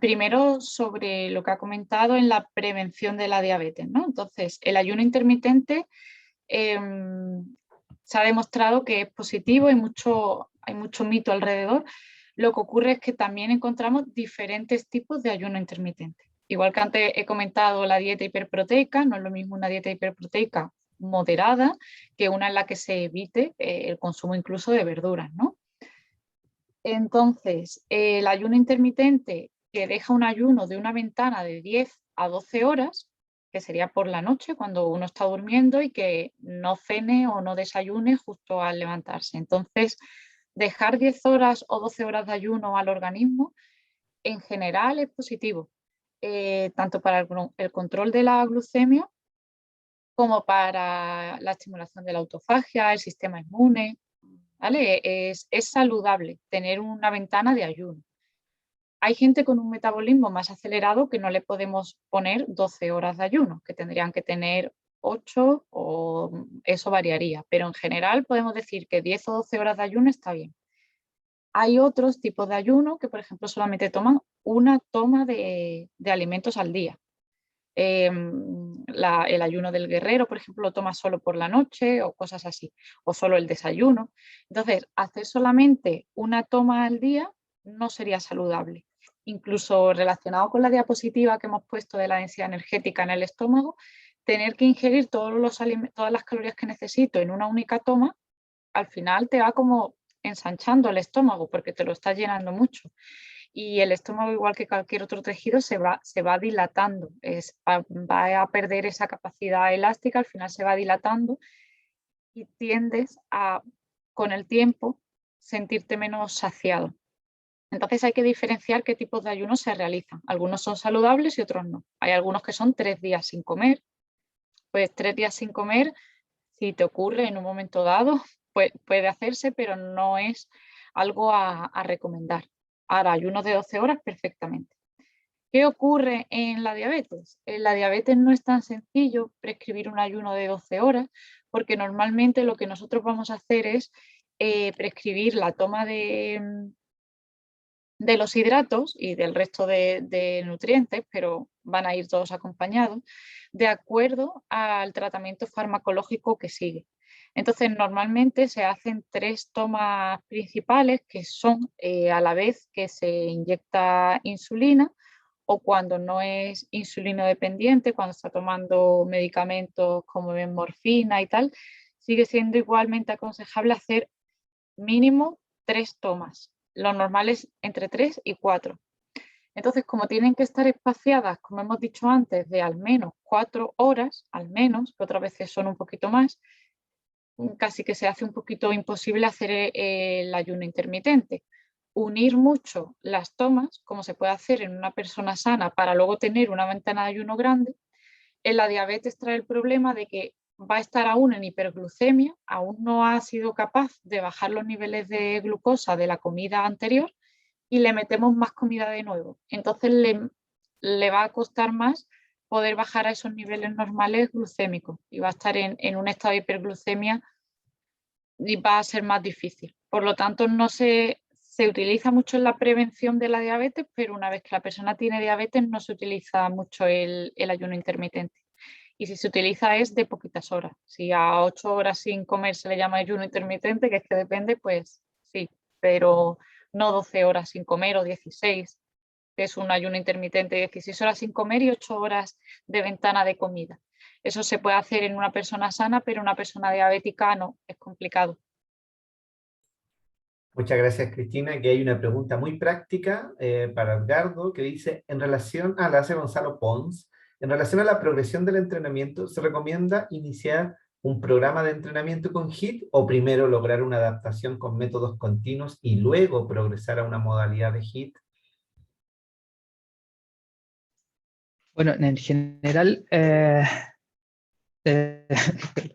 Primero, sobre lo que ha comentado en la prevención de la diabetes, ¿no? Entonces, el ayuno intermitente se ha demostrado que es positivo, hay mucho mito alrededor. Lo que ocurre es que también encontramos diferentes tipos de ayuno intermitente. Igual que antes he comentado la dieta hiperproteica, no es lo mismo una dieta hiperproteica moderada que una en la que se evite el consumo incluso de verduras, ¿no? Entonces, el ayuno intermitente que deja un ayuno de una ventana de 10 a 12 horas, que sería por la noche cuando uno está durmiendo y que no cene o no desayune justo al levantarse. Entonces, dejar 10 horas o 12 horas de ayuno al organismo en general es positivo, tanto para el control de la glucemia como para la estimulación de la autofagia, el sistema inmune, ¿vale? Es saludable tener una ventana de ayuno. Hay gente con un metabolismo más acelerado que no le podemos poner 12 horas de ayuno, que tendrían que tener 8 o eso variaría, pero en general podemos decir que 10 o 12 horas de ayuno está bien. Hay otros tipos de ayuno que, por ejemplo, solamente toman una toma de alimentos al día. El ayuno del guerrero, por ejemplo, lo toma solo por la noche o cosas así, o solo el desayuno. Entonces, hacer solamente una toma al día no sería saludable. incluso relacionado con la diapositiva que hemos puesto de la densidad energética en el estómago, tener que ingerir todas las calorías que necesito en una única toma, al final te va como ensanchando el estómago porque te lo está llenando mucho. Y el estómago, igual que cualquier otro tejido, se va dilatando, va a perder esa capacidad elástica, al final se va dilatando y tiendes a, con el tiempo, sentirte menos saciado. Entonces hay que diferenciar qué tipos de ayunos se realizan. Algunos son saludables y otros no. Hay algunos que son 3 días sin comer. Pues 3 días sin comer, si te ocurre en un momento dado, puede hacerse, pero no es algo a recomendar. Ahora, ayunos de 12 horas perfectamente. ¿Qué ocurre en la diabetes? En la diabetes no es tan sencillo prescribir un ayuno de 12 horas, porque normalmente lo que nosotros vamos a hacer es prescribir la toma de los hidratos y del resto de nutrientes, pero van a ir todos acompañados, de acuerdo al tratamiento farmacológico que sigue. Entonces, normalmente se hacen 3 tomas principales, que son a la vez que se inyecta insulina, o cuando no es insulino dependiente, cuando está tomando medicamentos como morfina y tal, sigue siendo igualmente aconsejable hacer mínimo 3 tomas. Lo normal es entre 3 y 4. Entonces, como tienen que estar espaciadas, como hemos dicho antes, de al menos 4 horas, al menos, que otras veces son un poquito más, casi que se hace un poquito imposible hacer el ayuno intermitente. Unir mucho las tomas, como se puede hacer en una persona sana, para luego tener una ventana de ayuno grande. En la diabetes trae el problema de que va a estar aún en hiperglucemia, aún no ha sido capaz de bajar los niveles de glucosa de la comida anterior y le metemos más comida de nuevo. Entonces le va a costar más poder bajar a esos niveles normales glucémicos y va a estar en un estado de hiperglucemia y va a ser más difícil. Por lo tanto, no se utiliza mucho en la prevención de la diabetes, pero una vez que la persona tiene diabetes no se utiliza mucho el ayuno intermitente. Y si se utiliza es de poquitas horas. Si a 8 horas sin comer se le llama ayuno intermitente, que es que depende, pues sí, pero no 12 horas sin comer o 16, que es un ayuno intermitente, 16 horas sin comer y 8 horas de ventana de comida. Eso se puede hacer en una persona sana, pero una persona diabética no, es complicado. Muchas gracias, Cristina. Aquí hay una pregunta muy práctica para Edgardo que dice, la hace Gonzalo Pons, en relación a la progresión del entrenamiento, ¿se recomienda iniciar un programa de entrenamiento con HIIT o primero lograr una adaptación con métodos continuos y luego progresar a una modalidad de HIIT? Bueno, en general es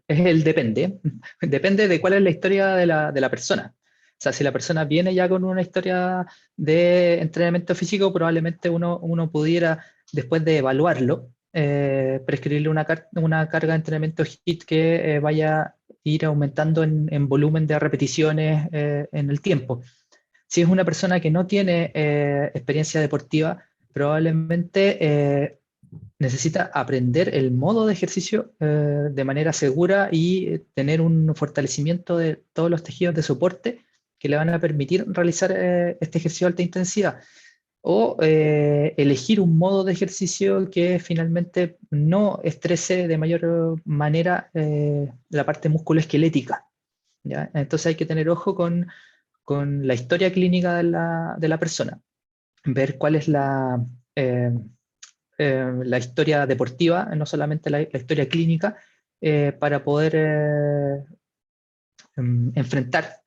el depende. Depende de cuál es la historia de la persona. O sea, si la persona viene ya con una historia de entrenamiento físico, probablemente uno pudiera, después de evaluarlo, prescribirle una carga de entrenamiento HIIT que vaya a ir aumentando en volumen de repeticiones en el tiempo. Si es una persona que no tiene experiencia deportiva, probablemente necesita aprender el modo de ejercicio de manera segura y tener un fortalecimiento de todos los tejidos de soporte que le van a permitir realizar este ejercicio de alta intensidad. O elegir un modo de ejercicio que finalmente no estrese de mayor manera la parte musculoesquelética, ¿ya? Entonces hay que tener ojo con la historia clínica de la persona, ver cuál es la historia deportiva, no solamente la historia clínica, para poder enfrentar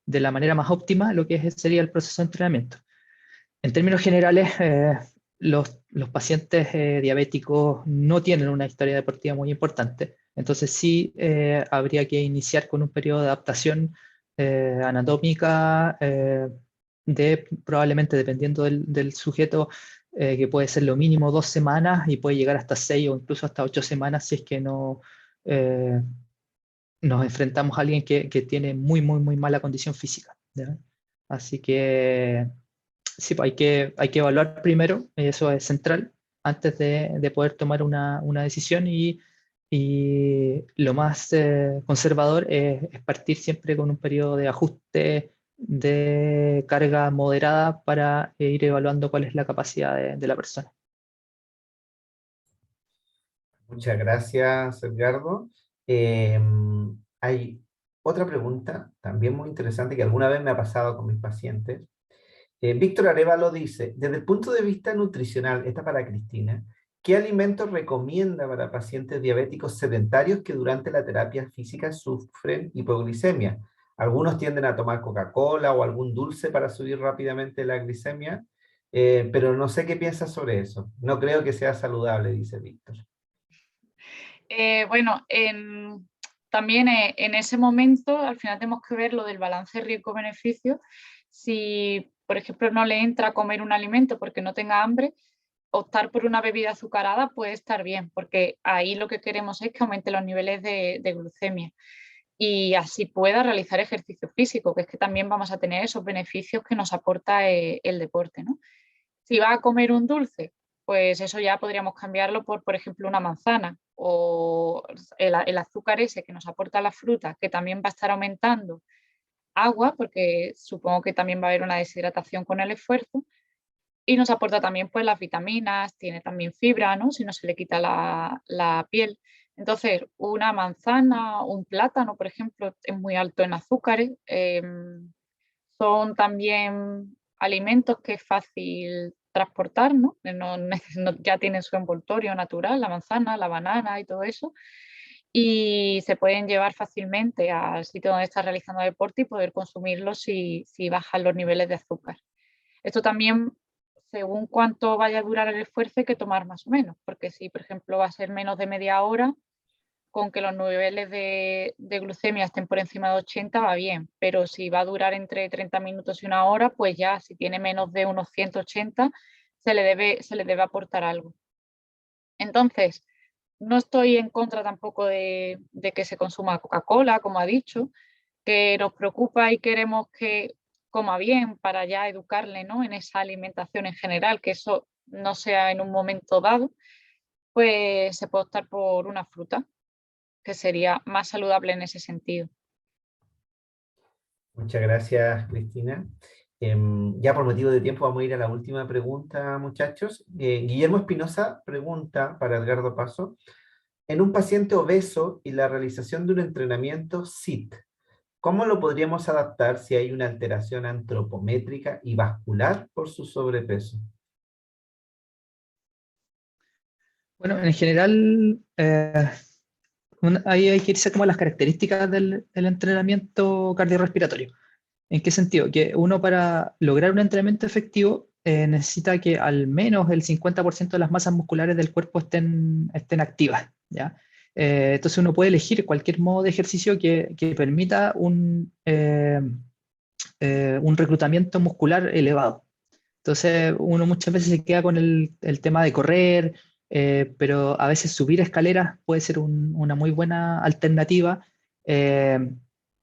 de la manera más óptima lo que sería el proceso de entrenamiento. En términos generales, los pacientes diabéticos no tienen una historia deportiva muy importante, entonces sí habría que iniciar con un periodo de adaptación anatómica probablemente dependiendo del sujeto, que puede ser lo mínimo 2 semanas y puede llegar hasta 6 o incluso hasta 8 semanas si es que no nos enfrentamos a alguien que tiene muy mala condición física, ¿ya? Así que sí, pues hay que evaluar primero, eso es central, antes de poder tomar una decisión y lo más conservador es partir siempre con un periodo de ajuste de carga moderada para ir evaluando cuál es la capacidad de la persona. Muchas gracias, Edgardo. Hay otra pregunta, también muy interesante, que alguna vez me ha pasado con mis pacientes. Víctor Arevalo dice, desde el punto de vista nutricional, esta para Cristina, ¿qué alimentos recomienda para pacientes diabéticos sedentarios que durante la terapia física sufren hipoglicemia? Algunos tienden a tomar Coca-Cola o algún dulce para subir rápidamente la glicemia, pero no sé qué piensas sobre eso. No creo que sea saludable, dice Víctor. Bueno, también en ese momento al final tenemos que ver lo del balance riesgo-beneficio. Si, por ejemplo, no le entra a comer un alimento porque no tenga hambre, optar por una bebida azucarada puede estar bien, porque ahí lo que queremos es que aumente los niveles de glucemia y así pueda realizar ejercicio físico, que es que también vamos a tener esos beneficios que nos aporta el deporte, ¿no? Si va a comer un dulce, pues eso ya podríamos cambiarlo por ejemplo, una manzana o el azúcar ese que nos aporta la fruta, que también va a estar aumentando agua, porque supongo que también va a haber una deshidratación con el esfuerzo, y nos aporta también pues las vitaminas, tiene también fibra, ¿no? Si no se le quita la piel. Entonces, una manzana, un plátano, por ejemplo, es muy alto en azúcares. Son también alimentos que es fácil transportar, ¿no? Ya tienen su envoltorio natural, la manzana, la banana y todo eso. Y se pueden llevar fácilmente al sitio donde estás realizando deporte y poder consumirlos si bajan los niveles de azúcar. Esto también, según cuánto vaya a durar el esfuerzo, hay que tomar más o menos, porque si, por ejemplo, va a ser menos de media hora, con que los niveles de glucemia estén por encima de 80 va bien, pero si va a durar entre 30 minutos y una hora, pues ya si tiene menos de unos 180 se le debe aportar algo. Entonces, no estoy en contra tampoco de que se consuma Coca-Cola, como ha dicho, que nos preocupa y queremos que coma bien para ya educarle, ¿no?, en esa alimentación en general, que eso no sea en un momento dado, pues se puede optar por una fruta, que sería más saludable en ese sentido. Muchas gracias, Cristina. Ya por motivo de tiempo vamos a ir a la última pregunta, muchachos. Guillermo Espinosa pregunta para Edgardo Paso, en un paciente obeso y la realización de un entrenamiento SIT, ¿cómo lo podríamos adaptar si hay una alteración antropométrica y vascular por su sobrepeso? Bueno, en general, ahí hay que irse como a las características del entrenamiento cardiorrespiratorio. ¿En qué sentido? Que uno para lograr un entrenamiento efectivo necesita que al menos el 50% de las masas musculares del cuerpo estén activas, ¿ya? Entonces uno puede elegir cualquier modo de ejercicio que permita un reclutamiento muscular elevado. Entonces uno muchas veces se queda con el tema de correr, pero a veces subir escaleras puede ser una muy buena alternativa. Eh,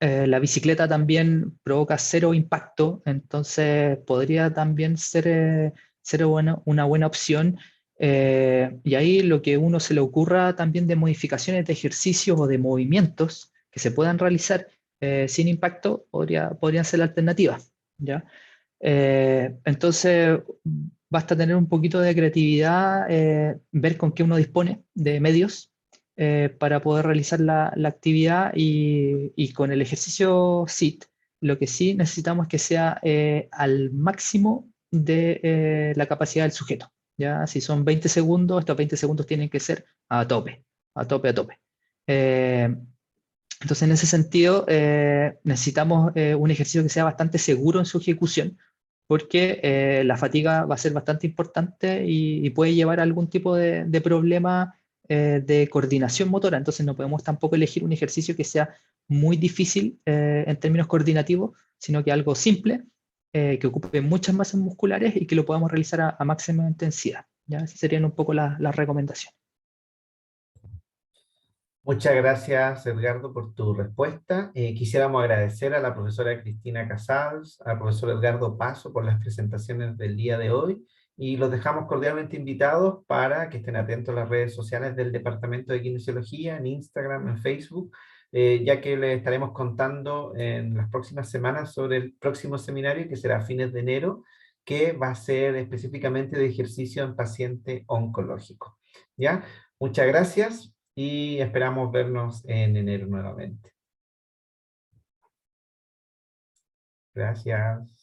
la bicicleta también provoca cero impacto, entonces podría también ser una buena opción. Y ahí lo que uno se le ocurra también de modificaciones de ejercicios o de movimientos que se puedan realizar sin impacto podrían ser la alternativa, ¿ya? Entonces, basta tener un poquito de creatividad, ver con qué uno dispone de medios para poder realizar la actividad y con el ejercicio SIT, lo que sí necesitamos es que sea al máximo de la capacidad del sujeto. ¿Ya? Si son 20 segundos, estos 20 segundos tienen que ser a tope, a tope, a tope. Entonces, en ese sentido, necesitamos un ejercicio que sea bastante seguro en su ejecución, porque la fatiga va a ser bastante importante y puede llevar a algún tipo de problema de coordinación motora. Entonces, no podemos tampoco elegir un ejercicio que sea muy difícil en términos coordinativos, sino que algo simple, que ocupe muchas masas musculares y que lo podamos realizar a máxima intensidad. ¿Ya? Esas serían un poco las recomendaciones. Muchas gracias, Edgardo, por tu respuesta. Quisiéramos agradecer a la profesora Cristina Casals, al profesor Edgardo Paso por las presentaciones del día de hoy y los dejamos cordialmente invitados para que estén atentos a las redes sociales del Departamento de Kinesiología, en Instagram, en Facebook, ya que les estaremos contando en las próximas semanas sobre el próximo seminario, que será a fines de enero, que va a ser específicamente de ejercicio en paciente oncológico. ¿Ya? Muchas gracias y esperamos vernos en enero nuevamente. Gracias.